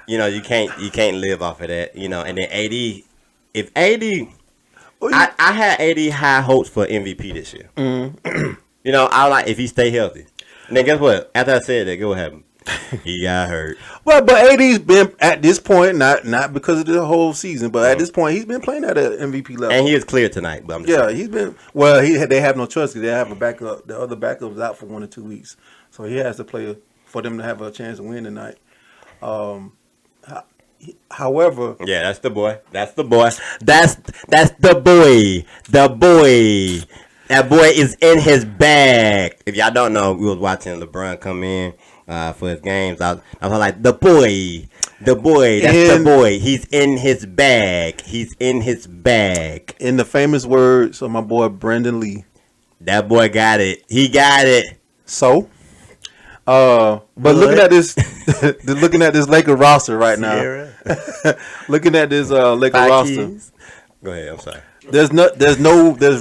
you know you can't live off of that. You know, and then I had AD high hopes for MVP this year. Mm-hmm. You know, I like if he stay healthy. And then guess what? After I said that, guess what happened? He got hurt. But AD's been at this point, not because of the whole season, but at this point he's been playing at an MVP level. And he is clear tonight. But he's been. Well, they have no choice because they have a backup. The other backup is out for 1 or 2 weeks, so he has to play for them to have a chance to win tonight. However, yeah, that's the boy. That's the boy. That's the boy. The boy. That boy is in his bag. If y'all don't know, we was watching LeBron come in for his games. I was like, the boy, that's the boy. He's in his bag. He's in his bag. In the famous words of my boy Brandon Lee, that boy got it. He got it. So, but looking at this Laker roster right now, looking at this Laker roster. Go ahead. I'm sorry. There's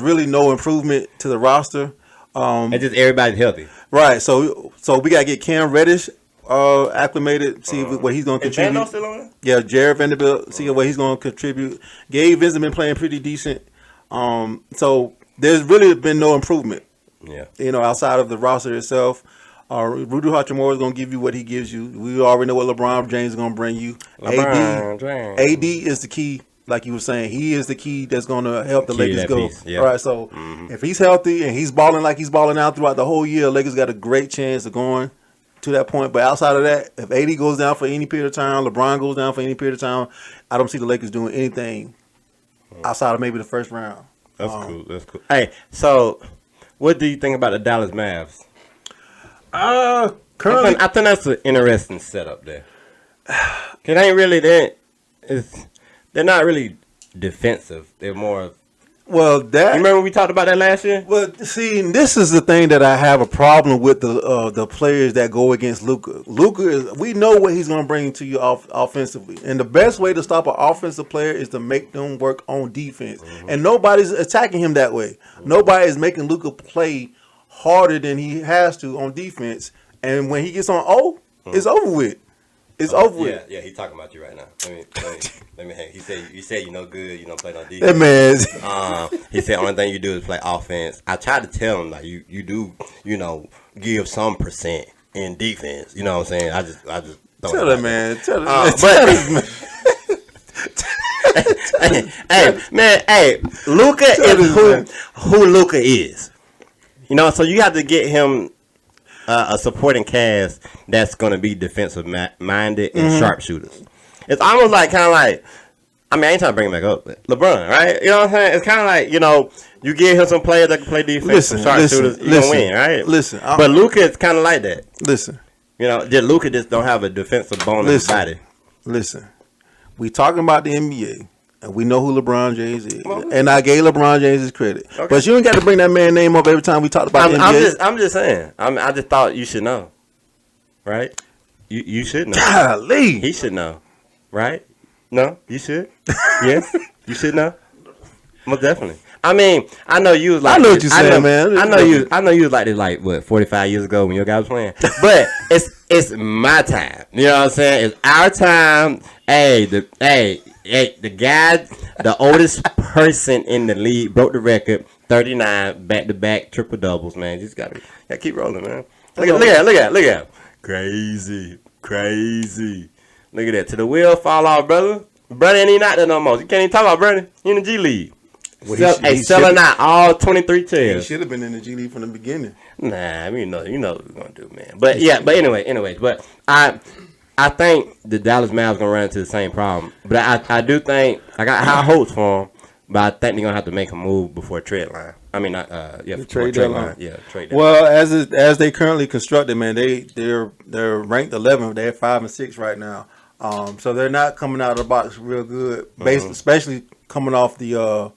really no improvement to the roster. It's just everybody's healthy. Right. So we gotta get Cam Reddish acclimated, see what he's gonna contribute. Is Vanderbilt still on? Yeah, Jared Vanderbilt, see what he's gonna contribute. Gabe Vincent been playing pretty decent. So there's really been no improvement. Yeah. You know, outside of the roster itself. Rudy Hachimura is gonna give you what he gives you. We already know what LeBron James is gonna bring you. AD is the key. Like you were saying, he is the key that's going to help the Lakers go. Yep. All right, so if he's healthy and he's balling like he's balling out throughout the whole year, Lakers got a great chance of going to that point. But outside of that, if AD goes down for any period of time, LeBron goes down for any period of time, I don't see the Lakers doing anything outside of maybe the first round. That's cool. That's cool. Hey, so what do you think about the Dallas Mavs? Currently, I think that's an interesting setup there. It ain't really that. They're not really defensive. They're more. Well, that. You remember we talked about that last year? Well, see, this is the thing that I have a problem with the players that go against Luka. Luka is. We know what he's going to bring to you offensively, and the best way to stop an offensive player is to make them work on defense. Mm-hmm. And nobody's attacking him that way. Mm-hmm. Nobody is making Luka play harder than he has to on defense. And when he gets on it's over with. It's over with. Yeah, he's talking about you right now. Let me hang. He said you no good, you don't play no defense. That man. He said only thing you do is play offense. I tried to tell him like you do, give some percent in defense. You know what I'm saying? I just tell that man. Tell that man. Hey, Luka is who Luka is. So you have to get him a supporting cast that's going to be defensive minded and sharpshooters. It's almost like I ain't trying to bring him back up, but LeBron, right? You know what I'm saying? It's kind of like, you give him some players that can play defense, some sharpshooters, you're going to win, right? But Luka is kind of like that. Listen. Luka just don't have a defensive bone in his body. Listen. We talking about the NBA. And we know who LeBron James is. And I gave LeBron James his credit. Okay. But you ain't got to bring that man's name up every time we talk about the NBA. I'm just saying. I just thought you should know. Right? You should know. Golly. He should know. Right? No? You should? Yes? You should know. Most definitely. I mean, I know you was like. I know what you're saying, man. I know you was like this, like what 45 years ago when your guy was playing. But it's my time. You know what I'm saying? It's our time. Hey, the guy, the oldest person in the league broke the record, 39 back-to-back triple doubles. Man, just gotta keep rolling, man. Look at. Crazy. Look at that. Till the wheel fall off, brother. Brother ain't even out there no more. You can't even talk about Brother. He in the G League. Well, selling out all 23 chairs. He should have been in the G League from the beginning. Nah, you know what we're gonna do, man. But anyways, but I think the Dallas Mavs gonna run into the same problem. But I do think I got high hopes for them. But I think they're gonna have to make a move before trade line. I mean, the trade deadline. Yeah, trade deadline. Well, as they currently constructed, man, they're ranked 11th. They're 5 and 6 right now. So they're not coming out of the box real good, especially coming off the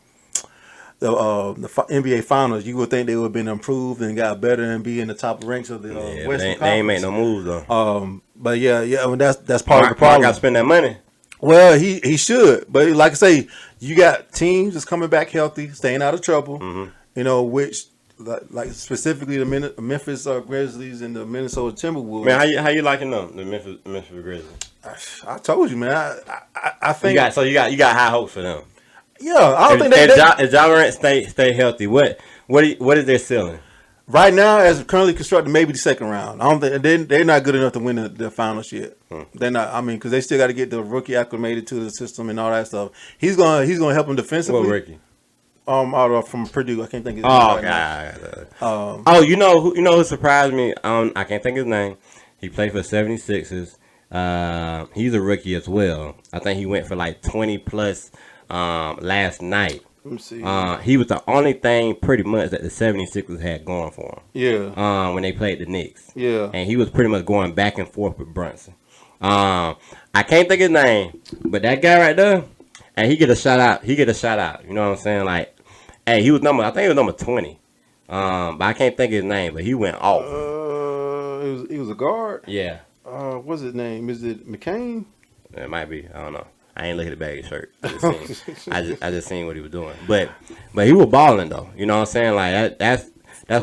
NBA Finals. You would think they would have been improved and got better and be in the top ranks of the Western Conference. They ain't make no moves though. But yeah, I mean, that's part of the problem. Got to spend that money. Well, he should, but like I say, you got teams that's coming back healthy, staying out of trouble. Mm-hmm. You know, which like specifically the Memphis Grizzlies and the Minnesota Timberwolves. Man, how you liking them? The Memphis Grizzlies. I told you, man. I think you got high hopes for them. Yeah, I don't think they. If Ja Morant stay healthy, what is their ceiling? Right now, as currently constructed, maybe the second round. I don't think they're not good enough to win the finals yet. They're not. I mean, because they still got to get the rookie acclimated to the system and all that stuff. He's gonna help them defensively. What rookie? From Purdue, I can't think of his name. God. You know who surprised me? I can't think of his name. He played for 76ers. He's a rookie as well. I think he went for like 20 plus last night. Let me see. He was the only thing pretty much that the 76ers had going for him. Yeah. When they played the Knicks. Yeah. And he was pretty much going back and forth with Brunson. I can't think of his name, but that guy right there, and he get a shout out. You know what I'm saying? Like, hey, he was number 20. But I can't think of his name, but he went off. He was a guard. Yeah. What's his name? Is it McCain? It might be. I don't know. I ain't looking at the bag of shirt. I just seen what he was doing. But he was balling though. You know what I'm saying? Like that's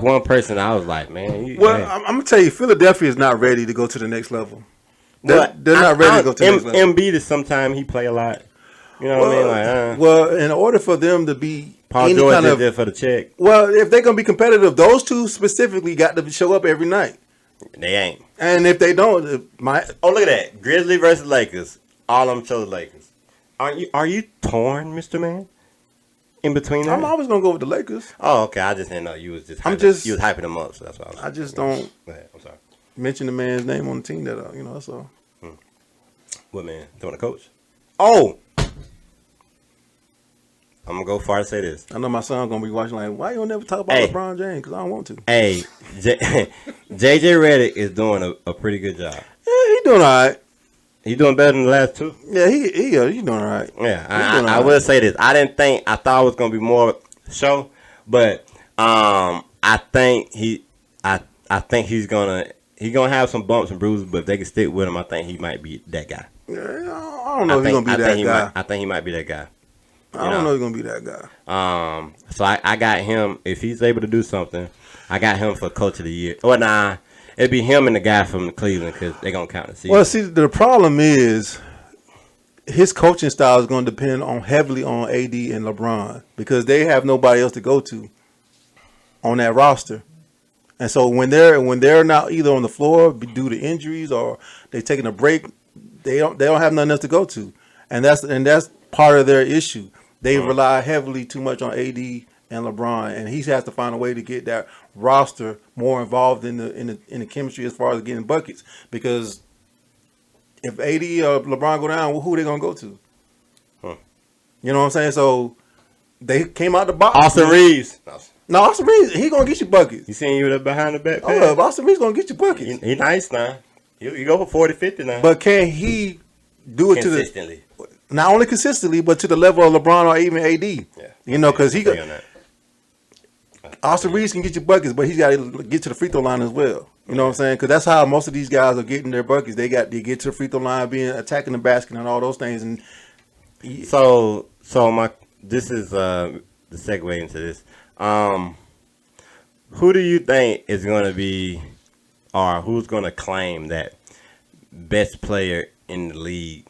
one person I was like, man. I'm gonna tell you, Philadelphia is not ready to go to the next level. They're not ready to go to the next level. Embiid is sometimes he play a lot. You know what I mean? Like, well, in order for them to be Paul George is there for the check. Well, if they're gonna be competitive, those two specifically got to show up every night. They ain't. And if they don't, look at that. Grizzlies versus Lakers. All of them chose Lakers. Are you torn, Mr. Man? In between that? I'm always gonna go with the Lakers. Oh, okay. I just didn't know you was just. You was hyping them up, so that's why. I just don't. Go ahead. I'm sorry. Mention the man's name on the team that that's all. What man? Doing a coach? Oh, I'm gonna go far to say this. I know my son gonna be watching. Like, why you don't never talk about LeBron James? Because I don't want to. Hey, JJ Redick is doing a pretty good job. Yeah, he's doing all right. He doing better than the last two. Yeah, he's doing all right. Yeah, I will say this. I thought it was gonna be more show, but I think he's gonna have some bumps and bruises. But if they can stick with him, I think he might be that guy. Yeah, I don't know if he's gonna be that guy. I think he might be that guy. I don't know if he's gonna be that guy. So I got him. If he's able to do something, I got him for coach of the year. Or nah. It'd be him and the guy from Cleveland because they're going to count the season. Well, see, the problem is his coaching style is going to depend heavily on AD and LeBron because they have nobody else to go to on that roster. And so when they're not either on the floor due to injuries or they're taking a break, they don't have nothing else to go to. And that's part of their issue. They rely heavily too much on AD and LeBron, and he has to find a way to get that roster more involved in the chemistry as far as getting buckets. Because if AD or LeBron go down, who are they gonna go to? You know what I'm saying? So they came out the box. Austin Reeves. No, Austin Reeves, he gonna get you buckets. You seen you behind the back? Oh, Austin Reeves gonna get you buckets. He nice now. You go for 40, 50 now. But can he do it consistently? Not only consistently, but to the level of LeBron or even AD. Yeah. You know, because he got. Austin Reeves can get you buckets, but he's got to get to the free throw line as well. You know what I'm saying? Because that's how most of these guys are getting their buckets. They get to the free throw line, attacking the basket, and all those things. And so this is the segue into this. Who do you think is going to be, or who's going to claim that best player in the league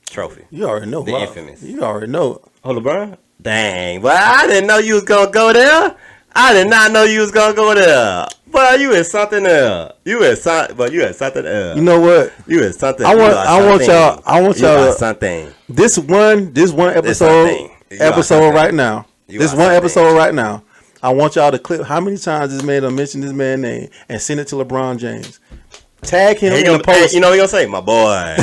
trophy? You already know. The infamous. You already know. Oh, LeBron? Dang, but I didn't know you was going to go there. I did not know you was going to go there. But you is something else. You is something else. You know what? You is something. I want y'all. Something. This one episode right now. I want y'all to clip how many times this man done mentioned this man's name and send it to LeBron James. Tag him in the post. You know what he gonna say? My boy.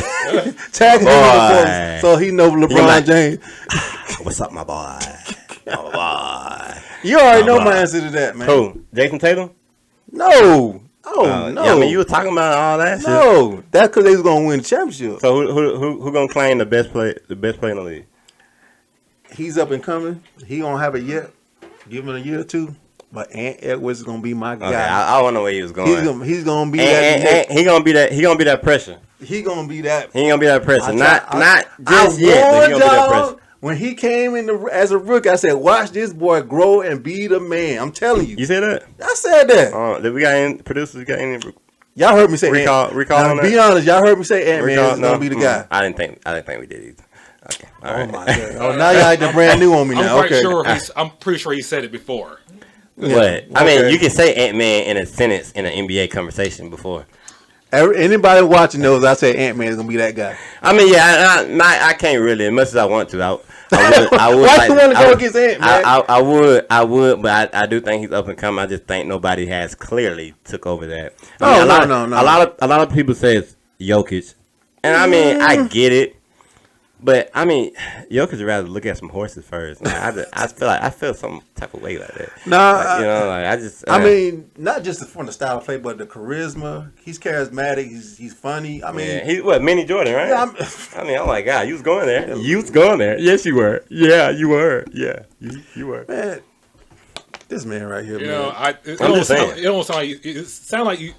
Tag him in the post so he know LeBron James. What's up, my boy? My boy. You already know my answer to that, man. Who? Jason Tatum? No. Oh no. Yeah, I mean, you were talking about all that shit. No, that's because they was gonna win the championship. So who gonna claim the best player in the league? He's up and coming. He don't have it yet. Give him a year or two. But Ant Edwards is gonna be my guy. Okay, I don't know where he was going. He's gonna be that. He gonna be that. He gonna be that pressure. He gonna be that. He ain't gonna be that pressure. Not just yet. But he gonna be that pressure. When he came in as a rookie, I said, "Watch this boy grow and be the man." I'm telling you. You said that? I said that. Did we got any producers? Got any? Y'all heard me say recall on that? Be honest, y'all heard me say Ant-Man is gonna be the guy. I didn't think we did either. Okay. All right. My God. Oh, now y'all acting brand new on me now. I'm pretty sure he said it before. But I mean, you can say Ant-Man in a sentence in an NBA conversation before. Anybody watching knows I say Ant-Man is gonna be that guy. I mean, yeah, I can't really, as much as I want to. I would. Why you want to go against Ant-Man? I would, but I do think he's up and coming. I just think nobody has clearly took over that. No. A lot of people say it's Jokic, and I mean, I get it. But I mean, Jokic would rather look at some horses first. Like, I feel some type of way like that. I mean, not just from the style of play, but the charisma. He's charismatic. He's funny. I mean, he's what, Mini Jordan, right? Yeah, I mean, oh my God, you was going there. You was going there. Yes, you were. Yeah, you were. Yeah, you were. Man, this man right here. You man. know, it almost sound like it sound like you.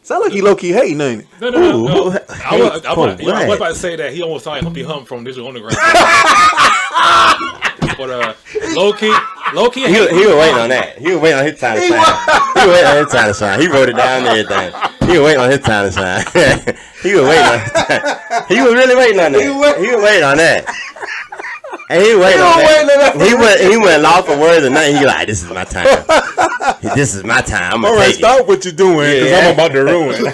Sound like he low key hating, ain't it? No. I was about to say that he almost sounded like Humpty Hump from Digital Underground. But low key, he was waiting on that. He was waiting on his time to shine. He wrote it down and everything. He was waiting on his time to shine. He was waiting on his time. He was really waiting on that. He was waiting on that. And he waiting on that. He went lost for words and nothing. He like, this is my time. This is my time. I'm gonna take stop what you're doing because I'm about to ruin it.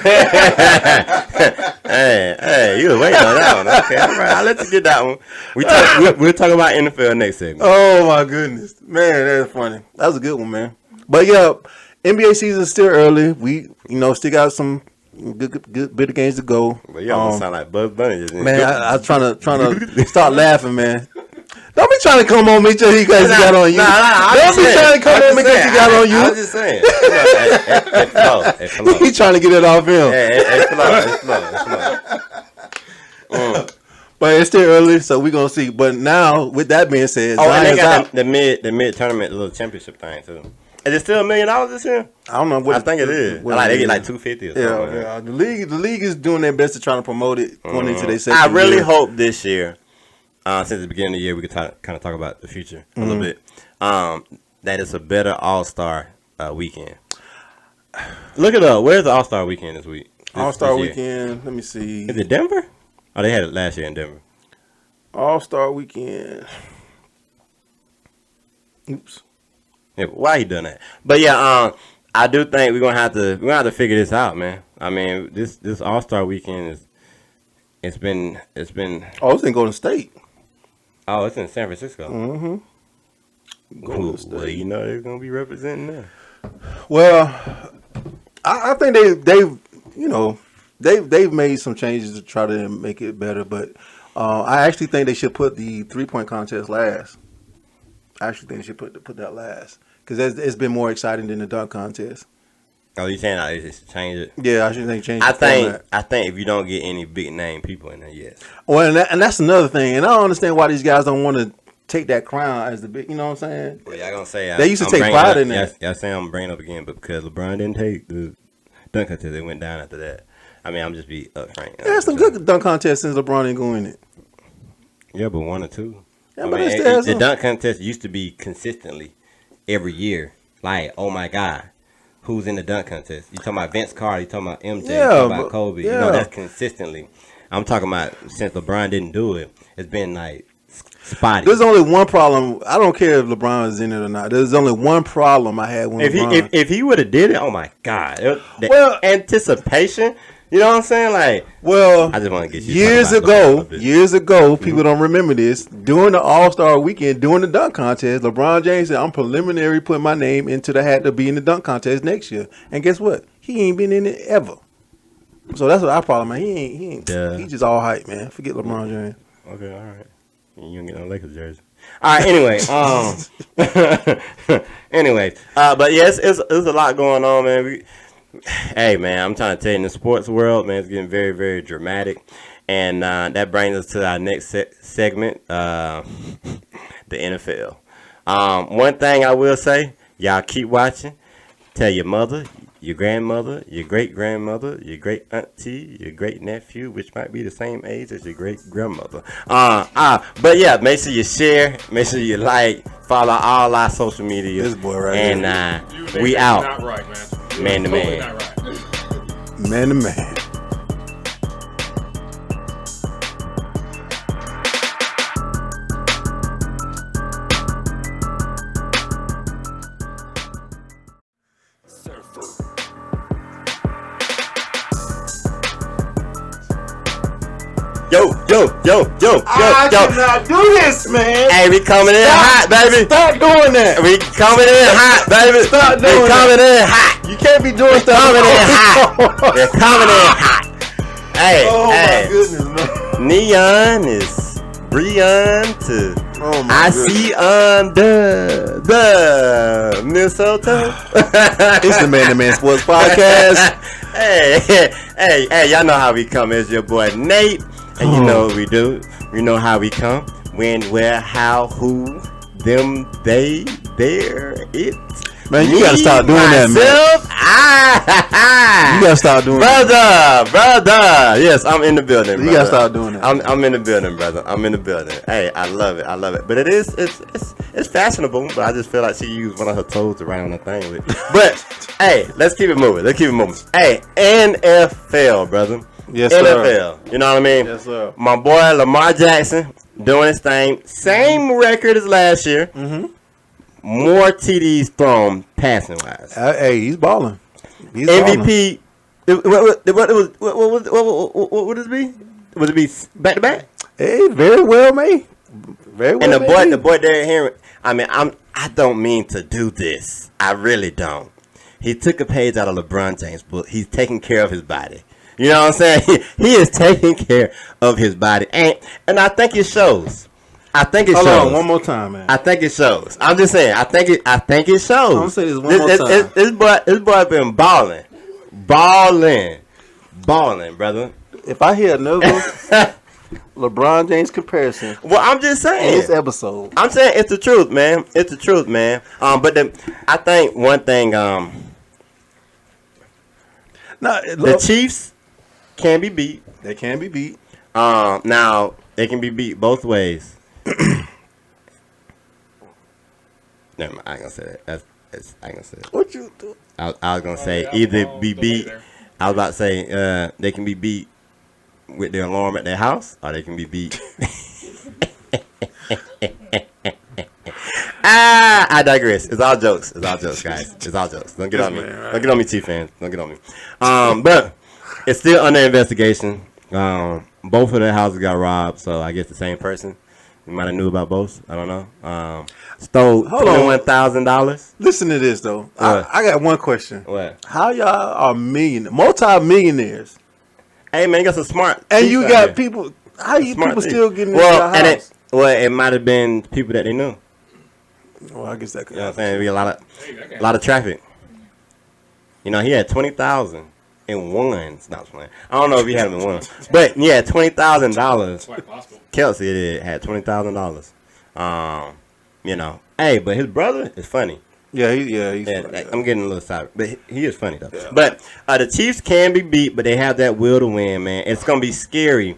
Hey, you was waiting on that one. Okay, all right. I'll let you get that one. We'll talk about NFL next segment. Oh my goodness, man, that's funny. That was a good one, man. But yeah, NBA season is still early. We still got some good bit of games to go. But you almost sound like Bugs Bunny. Man, I was trying to start laughing, man. Don't be trying to come on me till he got on you. Don't be trying to come on me because he got on you. I was just saying. It's flow. He trying to get it off him. It's flow. But it's still early, so we're going to see. But now, with that being said, and they got the mid tournament little championship thing, too. Is it still $1 million this year? I don't know. I think it is. They get like $250 or something. Yeah. The league is doing their best to try to promote it going into their second I really hope this year, since the beginning of the year, we could kind of talk about the future a little bit. That it's a better All-Star weekend. Look it up. Where's the All-Star weekend this week? All-Star weekend. Let me see. Is it Denver? Oh, they had it last year in Denver. All-Star weekend. Oops. Yeah, why he doing that? But yeah, I do think we're gonna have to figure this out, man. I mean, this All-Star weekend it's been. Oh, it's in Golden State. Oh, it's in San Francisco. Mm-hmm. Golden State. Well, they're gonna be representing there. Well, I think they've made some changes to try to make it better, but I actually think they should put the 3-point contest last. I actually think they should put that last because it's been more exciting than the dunk contest. Oh, you saying they just change it? Yeah, I should think change. I think if you don't get any big name people in there, yes. Well, and that's another thing, and I don't understand why these guys don't want to take that crown as the big. You know what I'm saying? Well, y'all gonna say they used to take pride in that. Y'all saying I'm bringing up again, but because LeBron didn't take the dunk contest, it went down after that. I mean, I'm just be upfront. There's some good dunk contests since LeBron ain't going in it. Yeah, but 1 or 2. Yeah, but it still has the some. dunk contest used to be consistently every year. Like, oh my God, who's in the dunk contest? You talking about Vince Carter? You talking about MJ? Yeah, you talking about but- Kobe? yeah. You know, that's consistently. I'm talking about since LeBron didn't do it, it's been like spotty. There's only one problem. I don't care if LeBron is in it or not. There's only one problem I had when LeBron. If he would have did it, oh my God, the Well- anticipation. You know what I'm saying? Like, Well, I just want to get you years talking about LeBron. years ago, people don't remember this. During the All-Star weekend, during the dunk contest, LeBron James said, "I'm preliminary putting my name into the hat to be in the dunk contest next year." And guess what? He ain't been in it ever. So that's what our problem, man. He ain't. Yeah. He just all hype, man. Forget LeBron James. Okay, all right. You don't get no Lakers jersey. All right. Anyway, but yes, it's a lot going on, man. Hey, man, I'm trying to tell you, in the sports world, man, it's getting very, very dramatic. And that brings us to our next segment, the NFL. One thing I will say, y'all keep watching. Tell your mother, your grandmother, your great-grandmother, your great-auntie, your great-nephew, which might be the same age as your great-grandmother. But, yeah, make sure you share. Make sure you like. Follow all our social media. This boy right and, You we basically out. Not right, man. Man to Totally man. not right. Man to man. Yo. I cannot do this, man. Hey, we coming in hot, baby. Stop doing that. We coming in hot, baby. Stop doing We coming in hot. You can't be doing stuff. Coming in hot. We're coming in hot. Hey, Oh hey. my goodness, man. Neon is Breon to Oh my I see under the mistletoe. It's the Man to Man Sports Podcast. hey, y'all know how we come. It's your boy Nate. And you know what we do. You know how we come. When, where, how, who, them, they, there, it. Man, you gotta stop doing that, man. You gotta stop doing that. Brother. Yes, I'm in the building, brother. You gotta stop doing that. I'm in the building, brother. I'm in the building. Hey, I love it. But it's fashionable, but I just feel like she used one of her toes to write on the thing with. But, hey, let's keep it moving. Hey, NFL, brother. Yes, sir. NFL. You know what I mean? Yes, sir. My boy Lamar Jackson doing his thing. Same record as last year. Mm-hmm. More TDs thrown passing wise. Hey, he's balling. He's MVP. What would it be? Would it be back to back? Hey, very well made. Very well. And the boy Derrick Henry. I mean, I don't mean to do this. I really don't. He took a page out of LeBron James' book. He's taking care of his body. You know what I'm saying? He is taking care of his body, and I think it shows. Hold on, one more time, man. I think it shows. I'm just saying. I think it shows. I'm gonna say this one more time. This boy been balling, brother. If I hear another LeBron James comparison Well, I'm just in saying. this episode, I'm saying it's the truth, man. It's the truth, man. But I think one thing. The Chiefs can be beat. they can be beat. Now they can be beat both ways. Never mind. I ain't gonna say that. I ain't gonna say that. What you do? I was gonna say either be beat. I was about to say they can be beat with their alarm at their house, or they can be beat. I digress. It's all jokes, guys. It's all jokes. Don't get on me. man, right. Don't get on me, Chief fans. Don't get on me. But it's still under investigation. Both of their houses got robbed, so I guess the same person. You might have knew about both. I don't know. Stole $21,000. Listen to this though. I got one question. What? How y'all are multi-millionaires, Hey man, you got some smart. and thieves you out got here. people? How you Smart people thieves. still getting into your house? It might have been people that they knew. Well, I guess that could You know what I'm happen. saying? Be a lot of traffic. You know, he had 20,000 in ones. Not playing. I don't know if he had them in ones, but yeah, $20,000. Quite possible. Kelsey had $20,000. You know, hey, but his brother is funny. Yeah, he's Yeah, funny, I'm getting a little side, but he is funny though. Yeah. But the Chiefs can be beat, but they have that will to win, man. It's gonna be scary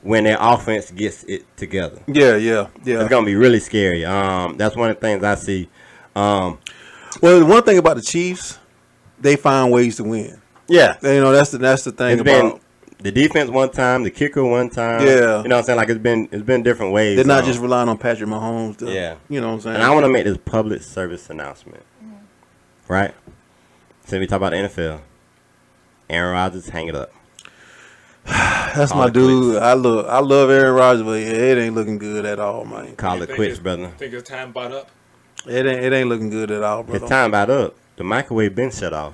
when their offense gets it together. Yeah. It's gonna be really scary. That's one of the things I see. Well, the one thing about the Chiefs, they find ways to win. Yeah, that's the thing about the defense one time, the kicker one time. Yeah, you know what I'm saying. Like it's been different ways. They're not just relying on Patrick Mahomes. You know what I'm saying. And I want to make this public service announcement. Right. So we talk about the NFL. Aaron Rodgers, hang it up. That's my dude. I love Aaron Rodgers, but it ain't looking good at all, man. Call it quits, brother. Think his time bought up? It ain't looking good at all, brother. His time about up. The microwave been shut off.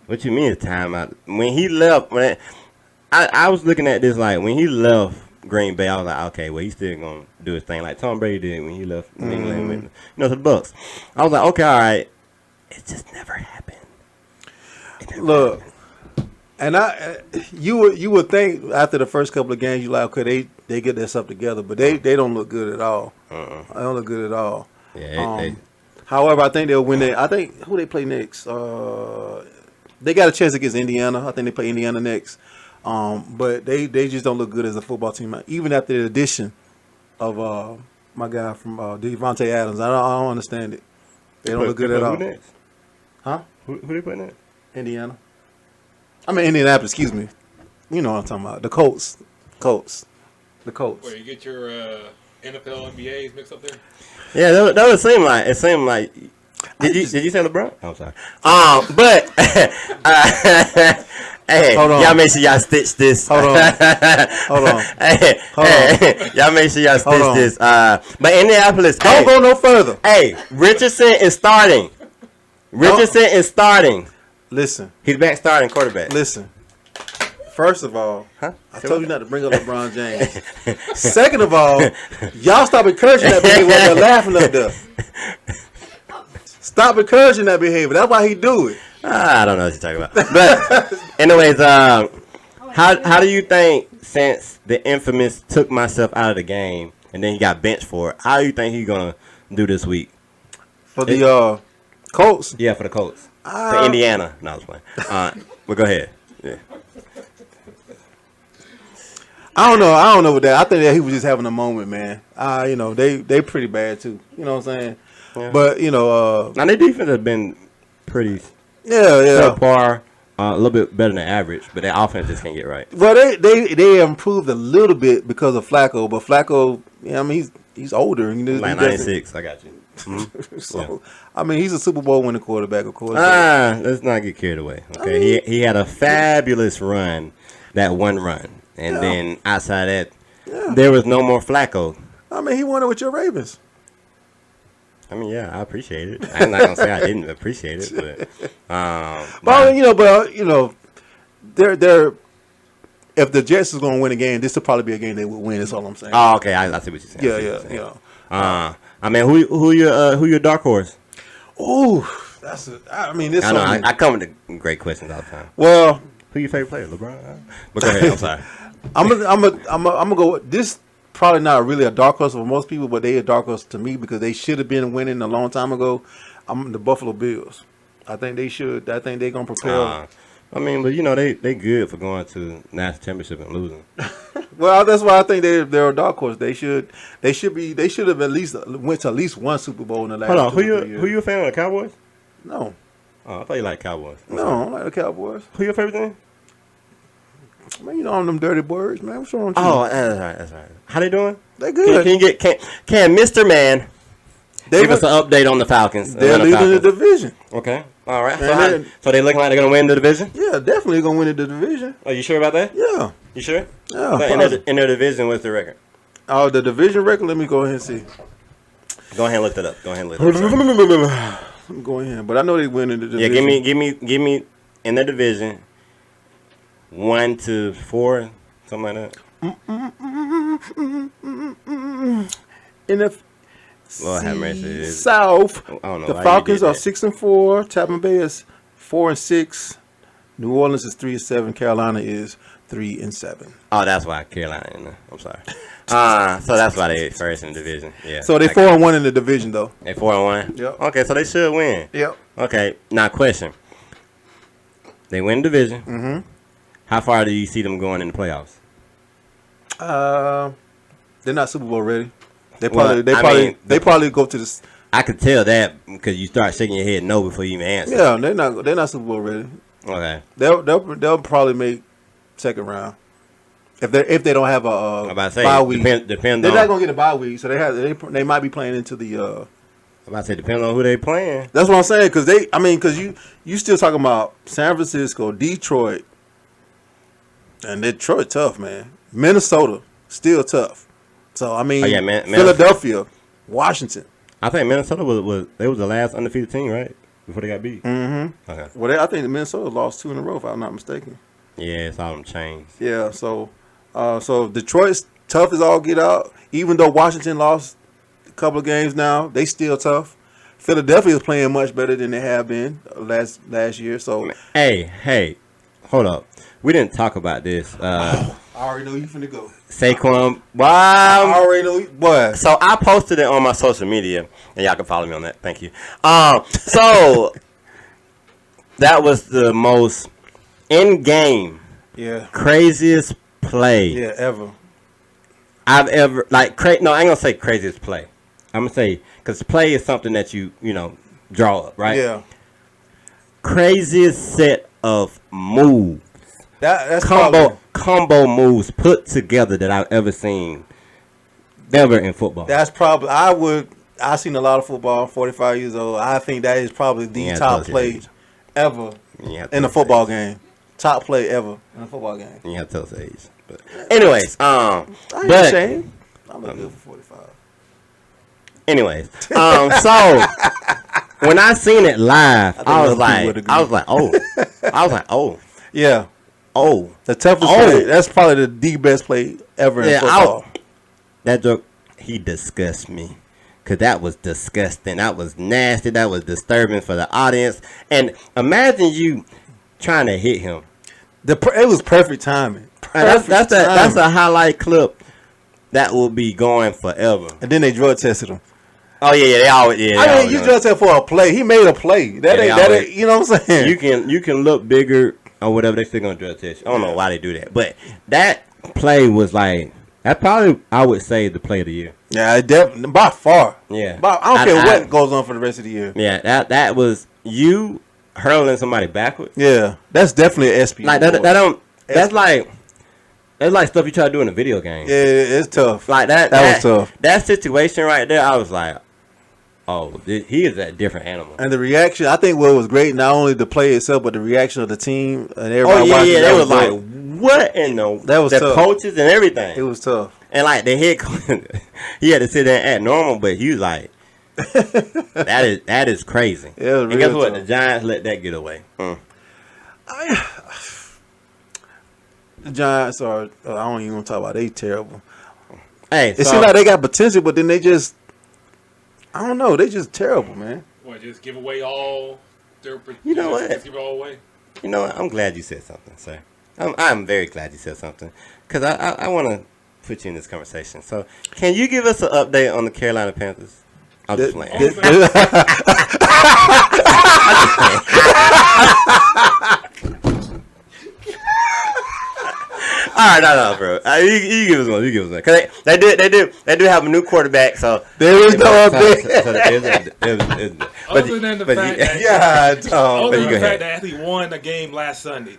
What you mean his time out? When he left, I was looking at this like when he left Green Bay, I was like, okay, well he's still gonna do his thing like Tom Brady did when he left England, to the Bucks. I was like, okay, all right. It just never happened. Look. And you would think after the first couple of games, you like, okay, they get their stuff together, but they don't look good at all. They don't look good at all. Yeah. However, I think they'll win. I think who they play next. They got a chance against Indiana. I think they play Indiana next. But they just don't look good as a football team, even after the addition of my guy from Devontae Adams. I don't understand it. They don't look good at all. Who next? Huh? Who they play next? Indiana. I mean Indianapolis, excuse me. You know what I'm talking about. The Colts. The Colts. Where you get your NFL NBAs mixed up there? Yeah, that would seem like it seemed like did you say LeBron? I'm sorry. But hey, y'all make sure y'all stitch this. Hold on. Hey, y'all make sure y'all stitch this. But Indianapolis, don't go no further. Hey, Richardson is starting. Listen. He's back starting quarterback. Listen. First of all, I told you not to bring up LeBron James. Second of all, y'all stop encouraging that behavior while they're laughing up there. Stop encouraging that behavior. That's why he do it. I don't know what you're talking about. But anyways, how do you think since the infamous took myself out of the game and then he got benched for it, how do you think he's gonna do this week? For the Colts? Yeah, for the Colts. For Indiana. No, I was playing. Well, go ahead. Yeah. I don't know with that. I think that he was just having a moment, man. They pretty bad too. You know what I'm saying? Yeah. But now their defense has been pretty subpar, a little bit better than average, but their offense just can't get right. Well, they improved a little bit because of Flacco, but Flacco, he's older. Like 96, I got you. Mm-hmm. So he's a Super Bowl winning quarterback, of course. Let's not get carried away. Okay, he had a fabulous run, that one run. And then outside that, there was no more Flacco. He won it with your Ravens. I appreciate it. I'm not gonna say I didn't appreciate it, but they're if the Jets is gonna win a game, this will probably be a game they would win. That's all I'm saying. Oh, okay, I see what you're saying. Who your dark horse? Oh, I know I come with the great questions all the time. Well, who your favorite player, LeBron? But go ahead. I'm sorry. I'm gonna go with this. Probably not really a dark horse for most people, but they a dark horse to me because they should have been winning a long time ago. I'm the Buffalo Bills. I think they should. I think they're gonna propel. But they good for going to national championship and losing. Well, that's why I think they're a dark horse. They should have at least went to at least one Super Bowl in the last. Hold on, who you a fan of, the Cowboys? No. Oh, I thought you liked Cowboys. No, I don't like the Cowboys. Who your favorite team? Man, them dirty birds, man. What's wrong with you? Oh, that's right. How they doing? They good. Can Mr. Man give us an update on the Falcons? They're leading the division. Okay. All right. So they looking like they're gonna win the division? Yeah, definitely gonna win the division. Are you sure about that? Yeah. You sure? Yeah. So in their division, what's the record? Oh, the division record. Let me go ahead and see. Go ahead and look that up. Let me go ahead, but I know they win in the division. Yeah, give me in the division 1 to 4, something like that. In the Lord have mercy. South, the Falcons are 6-4. Tampa Bay is 4-6. New Orleans is 3-7. Carolina is 3-7. Oh, that's why Carolina. I'm sorry. So that's why they first in the division. Yeah. So they 4-1 in the division though. They 4-1. Yep. Okay, so they should win. Yep. Okay. Now question. They win the division. Mm-hmm. How far do you see them going in the playoffs? They're not Super Bowl ready. They probably go to the. I could tell that because you start shaking your head no before you even answer. Yeah, they're not Super Bowl ready. Okay. They'll probably make second round if they don't have a bye week. Depend they're on, not gonna get a bye week, so they might be playing into the. I'm about to say depends on who they playing. That's what I'm saying because you still talking about San Francisco, Detroit, and Detroit tough, man. Minnesota still tough. So Philadelphia, Washington. I think Minnesota was the last undefeated team, right? Before they got beat. Mm-hmm. Okay. Well, I think Minnesota lost 2 in a row, if I'm not mistaken. Yeah, it's all them chains. Yeah, so Detroit's tough as all get out. Even though Washington lost a couple of games now, they still tough. Philadelphia is playing much better than they have been last year. So hey, hold up. We didn't talk about this. I already know you finna go. Saquon. I already know what. So I posted it on my social media, and y'all can follow me on that. Thank you. So that was the most in-game, craziest play, ever. I've ever no. I ain't gonna say craziest play. I'm gonna say because play is something that you draw up, right? Yeah. Craziest set of moves. That's combo moves put together that I've ever seen, ever in football. That's probably I've seen a lot of football. I'm 45 years old. I think that is probably the top play ever in a football game. Top play ever in a football game. You have to tell us age. But anyways, I ain't ashamed. I'm not good for 45. Anyways, so when I seen it live, I was like, oh, yeah. Oh, the toughest play. That's probably the best play ever in football. That joke, he disgusts me. Because that was disgusting. That was nasty. That was disturbing for the audience. And imagine you trying to hit him. It was perfect timing. That's a highlight clip that will be going forever. And then they drug tested him. Oh, yeah, they always, yeah. I mean, you drug tested for a play. He made a play. That ain't, you know what I'm saying? You can look bigger or whatever, they still gonna drug test you. I don't know why they do that, but that play was like that. Probably I would say the play of the year. Yeah, definitely by far. Yeah, I don't care what goes on for the rest of the year. Yeah, that was you hurling somebody backwards. Yeah, that's definitely an SP. Like that don't. That's like stuff you try to do in a video game. Yeah, it's tough. Like that was tough. That situation right there, I was like, oh, he is a different animal. And the reaction, I think what was great, not only the play itself, but the reaction of the team and everybody watching. Yeah, they was like, what in the... That was tough. Coaches and everything. It was tough. And like the head coach, he had to sit there and act normal, but he was like, that is crazy. Yeah, and guess what? The Giants let that get away. The Giants are, I don't even want to talk about it. They terrible. Hey, it seems like they got potential, but then they just... I don't know. They just terrible, man. What, just give away all their... You know what? Just give it all away? You know what? I'm glad you said something, sir. I'm very glad you said something. Because I want to put you in this conversation. So, can you give us an update on the Carolina Panthers? I'm just playing. All right, no, bro. You give us one. You give us one. Cause they do have a new quarterback. So there is no update. Other than the fact that they actually won the game last Sunday.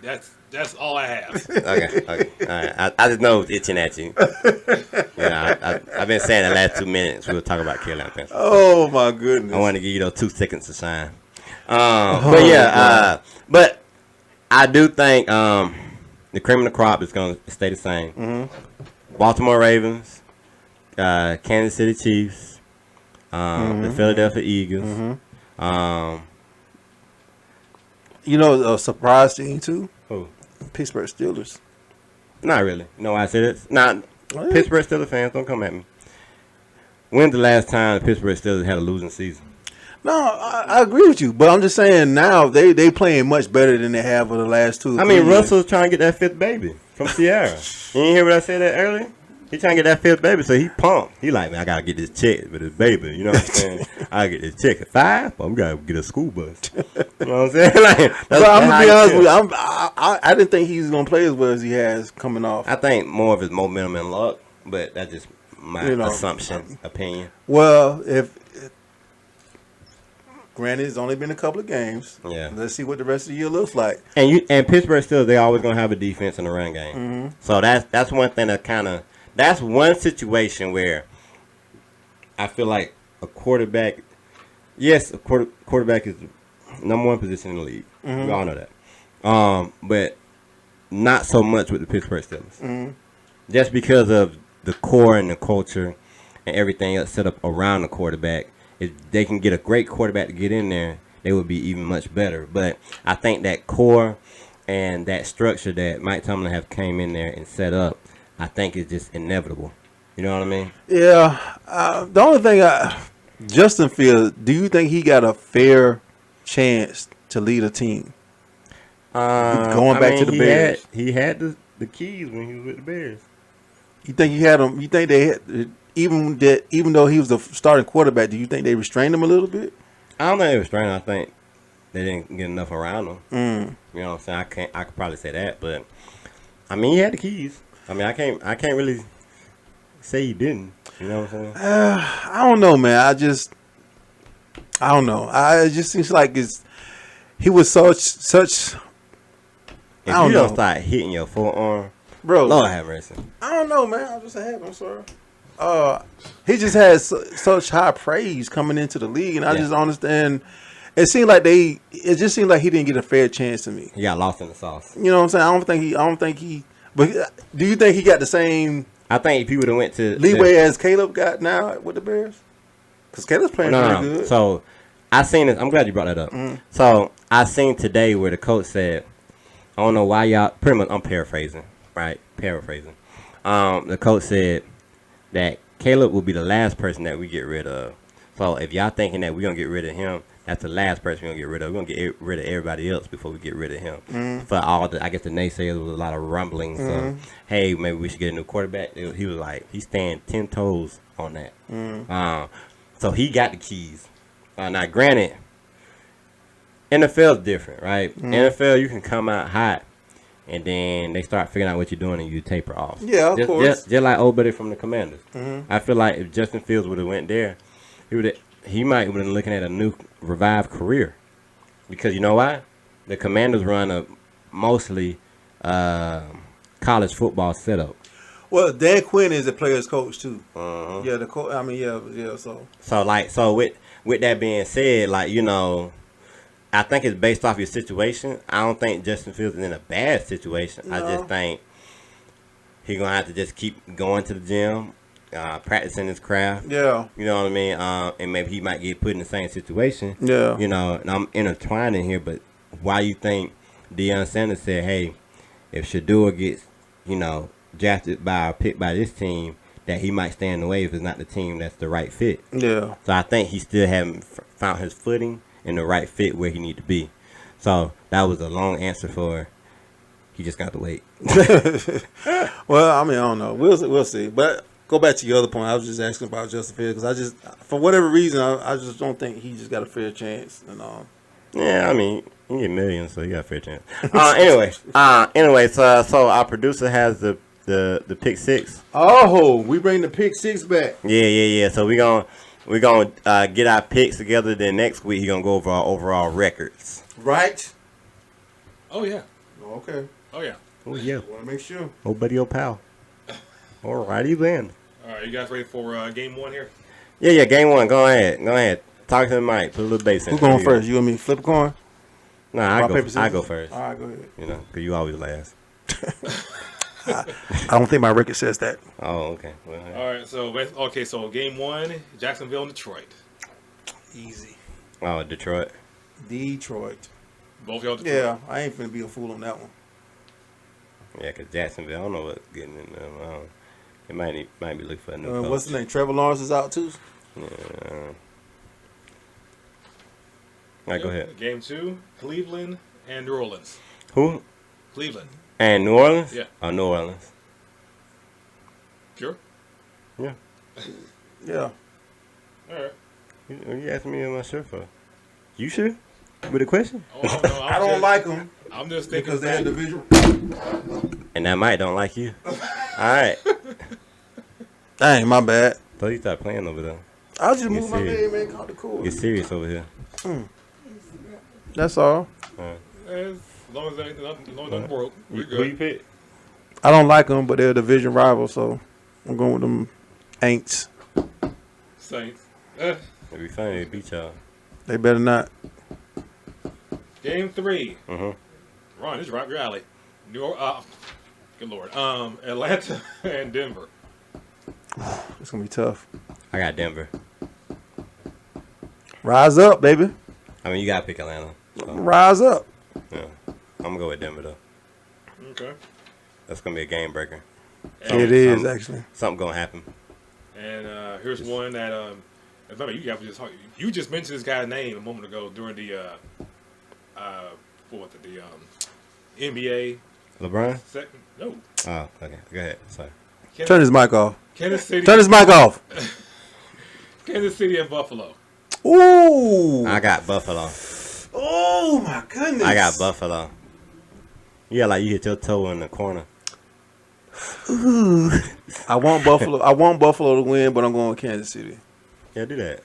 That's all I have. Okay. All right. I just know it's itching at you. I've been saying the last 2 minutes we were talking about Carolina Panthers. Oh my goodness! I want to give you those 2 seconds to shine. But I do think the cream of the crop is going to stay the same. Mm-hmm. Baltimore Ravens, Kansas City Chiefs, the Philadelphia Eagles. Mm-hmm. You know, a surprise team too. Who? Pittsburgh Steelers. Not really. You know why I said it? Pittsburgh Steelers fans, don't come at me. When's the last time the Pittsburgh Steelers had a losing season? No, I agree with you, but I'm just saying now they playing much better than they have for the last 2 or 3 years. Russell's trying to get that 5th baby from Sierra. You didn't hear what I said that earlier? He trying to get that fifth baby, so he pumped. He like, man, I gotta get this check for this baby. You know what I'm saying? I gotta get this check at 5. I'm gotta get a school bus. You know what I'm saying? Like, but I'm gonna be honest with you. I didn't think he was gonna play as well as he has coming off. I think more of his momentum and luck, but that's just my assumption, opinion. Well, if granted, it's only been a couple of games. Yeah. Let's see what the rest of the year looks like. And Pittsburgh still, they always gonna have a defense in the run game. Mm-hmm. So that's one thing that's one situation where I feel like a quarterback. Yes, a quarterback is the number one position in the league. Mm-hmm. We all know that. But not so much with the Pittsburgh Steelers. Mm-hmm. Just because of the core and the culture and everything else set up around the quarterback. If they can get a great quarterback to get in there, they would be even much better. But I think that core and that structure that Mike Tomlin have came in there and set up, I think is just inevitable. You know what I mean? Yeah. The only thing, Justin Fields, do you think he got a fair chance to lead a team? Going back to the Bears. He had the keys when he was with the Bears. You think he had them? You think they had... Even though he was the starting quarterback, do you think they restrained him a little bit? I don't think they restrained him. I think they didn't get enough around him. Mm. You know what I'm saying? I could probably say that, but I mean, he had the keys. I mean, I can't really say he didn't. You know what I'm saying? I don't know, man. I don't know. It just seems like he was such. If you don't start hitting your forearm, bro, Lord have mercy. I don't know, man. I'm just a habit. I'm sorry. He just has such high praise coming into the league, and I just don't understand. It just seemed like he didn't get a fair chance to me. He got lost in the sauce. You know what I'm saying? I don't think he. But do you think he got the same? I think if he would have went to leeway as Caleb got now with the Bears, because Caleb's playing pretty good. So I seen this. I'm glad you brought that up. Mm. So I seen today where the coach said, "I don't know why y'all." Pretty much, I'm paraphrasing, right? Paraphrasing. The coach said that Caleb will be the last person that we get rid of. So if y'all thinking that we're going to get rid of him, that's the last person we're going to get rid of. We're going to get rid of everybody else before we get rid of him. Mm-hmm. For all the, I guess the naysayers was a lot of rumblings. So, hey, maybe we should get a new quarterback. He was like, he's staying 10 toes on that. Mm-hmm. So he got the keys. Now, granted, NFL's different, right? Mm-hmm. NFL, you can come out hot. And then they start figuring out what you're doing and you taper off. Yeah, of course. Just like old buddy from the Commanders. Mm-hmm. I feel like if Justin Fields would have went there, he might have been looking at a new revived career. Because you know why? The Commanders run a mostly college football setup. Well, Dan Quinn is a player's coach too. Uh-huh. Yeah, the coach. I mean, yeah. So with that being said, like, you know, I think it's based off your situation. I don't think Justin Fields is in a bad situation. No. I just think he's going to have to just keep going to the gym, practicing his craft. Yeah. You know what I mean? And maybe he might get put in the same situation. Yeah. You know, and I'm intertwined in here, but why you think Deion Sanders said, hey, if Shador gets, you know, drafted by or picked by this team, that he might stand in the way if it's not the team that's the right fit. Yeah. So I think he still haven't found his footing and the right fit where he need to be. So that was a long answer for he just got to wait. Well, I mean, I don't know. We'll see. But go back to your other point. I was just asking about Justin Fields because for whatever reason, I just don't think he just got a fair chance. And yeah, I mean, he get millions, so he got a fair chance. Anyway, so our producer has the pick six. Oh, we bring the pick six back. Yeah. So we're gonna get our picks together. Then next week, he's gonna go over our overall records. Right. Oh yeah. Okay. Oh yeah. Oh yeah. Want to make sure. Oh buddy, oh pal. Alrighty then. All right, you guys ready for game one here? Yeah. Game one. Go ahead. Talk to the mic. Put a little bass in. Who's going first? You and me? Flip a coin. Nah, I go first. All right, go ahead. You know, because you always last. I don't think my record says that. Oh, okay. Well, all right, so game one, Jacksonville and Detroit. Easy. Oh, Detroit. Both y'all Detroit. Yeah, I ain't finna be a fool on that one. Yeah, because Jacksonville, I don't know what's getting in them. It might be looking for a new coach. What's the name? Trevor Lawrence is out too? Yeah. All right, go ahead. Game two, Cleveland and New Orleans. Who? Cleveland. And New Orleans? Yeah. Oh, New Orleans. Sure. Yeah. Yeah. All right. You asking me am I sure for? You sure? With a question? Oh, no, I don't like them I'm just thinking because they're individual. And that might don't like you. All right. Dang, my bad. So you start playing over there. I'll just Get move my serious. leg, man. Call the cool. Get serious over here. That's all. as long as nothing broke, we're Who you good. pick? I don't like them, but they're a division rival, so I'm going with them Aints. Saints. It'd be funny to beat y'all. They better not. Game 3. Mm-hmm. Ron, this is right up your alley. Good Lord. Atlanta and Denver. It's going to be tough. I got Denver. Rise up, baby. I mean, you gotta pick Atlanta. So, Rise up. yeah. I'm gonna go with Denver though. Okay. That's gonna be a game breaker. It is, actually. Something gonna happen. And here's one that remember you just mentioned this guy's name a moment ago during the NBA. LeBron? No. Oh, okay. Go ahead. Sorry. Turn his mic off. Kansas City. Turn his mic off. Kansas City and Buffalo. Ooh. I got Buffalo. Oh, my goodness. I got Buffalo. Yeah, like you hit your toe in the corner. I want Buffalo. I want Buffalo to win, but I'm going with Kansas City. Yeah, do that.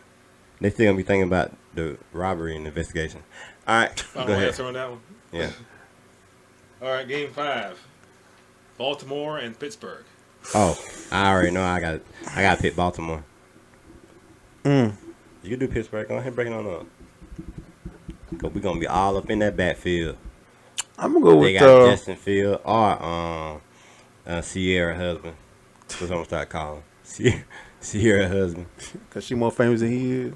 They still gonna be thinking about the robbery and investigation. All right, Final go ahead. answer on that one. Yeah. All right, game 5. Baltimore and Pittsburgh. Oh, I already know. I got to pick Baltimore. You can do Pittsburgh. Go ahead, break it on up. Cause we're gonna be all up in that backfield. I'm going to go They with got Justin Field or Sierra husband. That's what I'm gonna start calling Sierra husband. because she more famous than he is.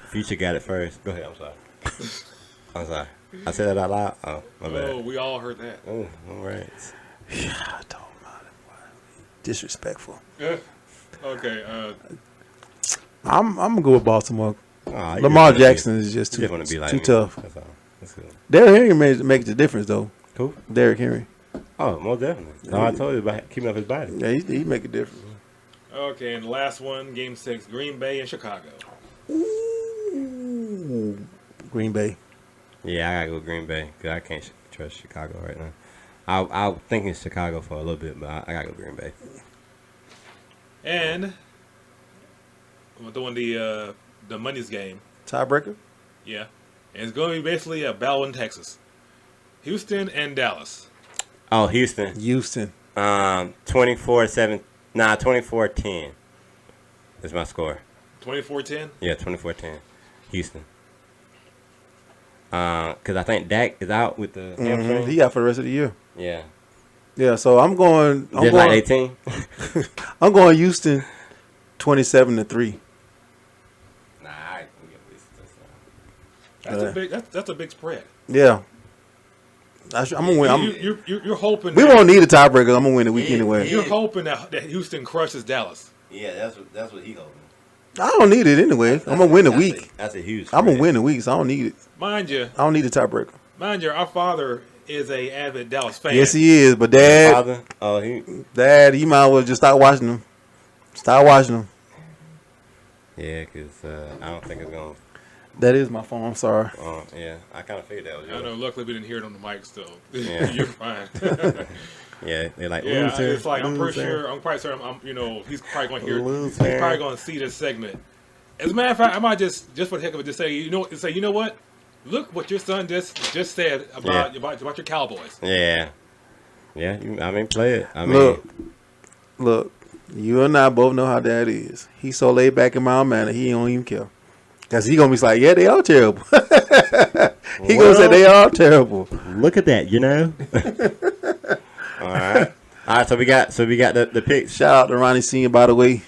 Future got it first. Go ahead. I'm sorry. I'm sorry. I said that out loud. Oh, my bad. Oh, we all heard that. Oh, all right. Yeah, I don't mind it. Disrespectful. Okay. I'm going to go with Baltimore. Oh, Lamar Jackson is just You just want to be like too me. tough. That's all. That's good. Derrick Henry makes the difference, though. Cool. Derrick Henry. Oh, most definitely. No, I told you about keeping up his body. Yeah, he make a difference. Okay, and the last one, game 6, Green Bay and Chicago. Ooh. Green Bay. Yeah, I gotta go Green Bay because I can't trust Chicago right now. I was thinking Chicago for a little bit, but I gotta go Green Bay. And we're doing the Mondays game. Tiebreaker? Yeah. And it's going to be basically a battle in Texas. Houston and Dallas. Oh, Houston. 24-7. 24-10 is my score. 24-10? Yeah, 24-10. Houston. Because I think Dak is out with the hamstring. He out for the rest of the year. Yeah. Yeah, so I'm going. Just like 18. I'm going Houston, 27-3. Nah, I That's a big spread. Yeah, I'm gonna win. You're hoping We won't need a tiebreaker. I'm gonna win the week anyway. You're hoping that Houston crushes Dallas. Yeah, that's what he hoping. I don't need it anyway. I'm gonna win the week. That's a huge. I'm gonna win the week, so I don't need it. Mind you, I don't need a tiebreaker. our father is a avid Dallas fan. Yes, he is. But Dad, Father? Oh, you might as well just start watching them. Start watching them. Yeah, because I don't think it's going to. That is my phone. I'm sorry. Yeah, I kind of figured that was yours. I know. Luckily, we didn't hear it on the mic still. Yeah. You're fine. Yeah, they're like, Yeah, loser, it's like I'm loser. quite certain. He's probably going to hear. Loser. He's probably going to see this segment. As a matter of fact, I might just for the heck of it, just say, you know what? Look what your son just said about your Cowboys. Yeah, yeah. Play it. Look. You and I both know how Dad is. He's so laid back in my manner. He don't even care. Cause he gonna be like, yeah, they are terrible. He gonna say they are terrible. Look at that, All right. So we got the picks. Shout out to Ronnie Senior, by the way.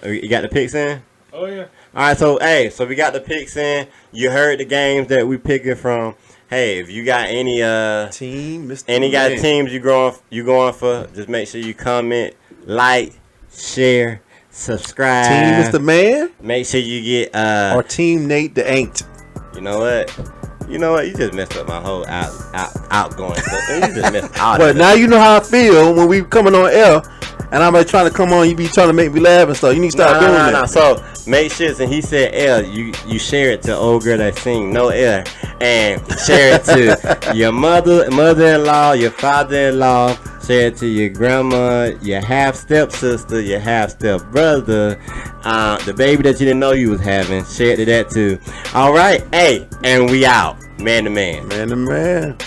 You got the picks in. Oh yeah. All right, so we got the picks in. You heard the games that we picking from. Hey, if you got any team, Mr. any Man. got teams you going for, just make sure you comment, like, share, subscribe. Team Mr. Man, Make sure you get or Team Nate the Ain't. You know what? You know what? You just messed up my whole outgoing stuff. You just messed all But now you know how I feel when we coming on air, and I'm like trying to come on. You be trying to make me laugh and stuff. You need to stop doing that. So make sure, and he said L, you share it to old girl that sing no L, and share it to your mother-in-law, your father-in-law. Share it to your grandma, your half stepsister, your half step brother, the baby that you didn't know you was having. Share it to that too. All right, hey, and we out, man to man. Man to man.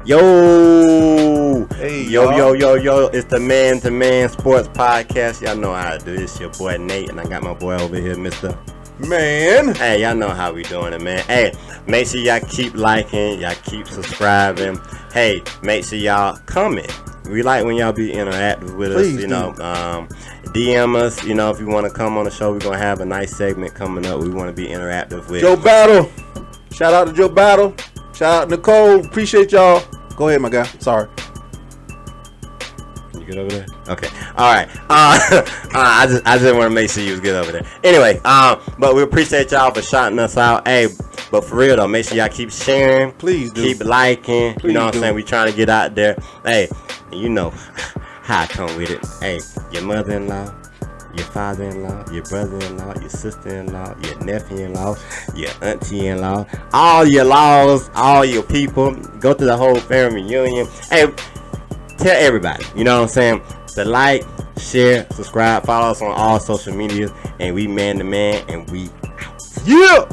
Yo, hey, yo, it's the Man to Man Sports Podcast. Y'all know how to do this. Your boy Nate, and I got my boy over here, Mr. Man. Hey, y'all know how we doing it, man. Hey, make sure y'all keep liking, y'all keep subscribing. Hey, make sure y'all comment. We like when y'all be interactive with us, you know. DM us, you know, if you want to come on the show. We're going to have a nice segment coming up. We want to be interactive with Joe Battle. Shout out to Joe Battle. Shout out Nicole. Appreciate y'all. Go ahead, my guy. Sorry. You good over there? Okay. All right. I just want to make sure you was good over there. Anyway, but we appreciate y'all for shouting us out. Hey, but for real though, make sure y'all keep sharing. Please do. Keep liking. Please you know what do. I'm saying? We trying to get out there. Hey, you know how I come with it. Hey, your mother-in-law, your father-in-law, your brother-in-law, your sister-in-law, your nephew-in-law, your auntie-in-law, all your laws, all your people. Go to the whole family reunion. Hey, tell everybody, you know what I'm saying? To like, share, subscribe, follow us on all social medias, and we man to man, and we out. Yeah.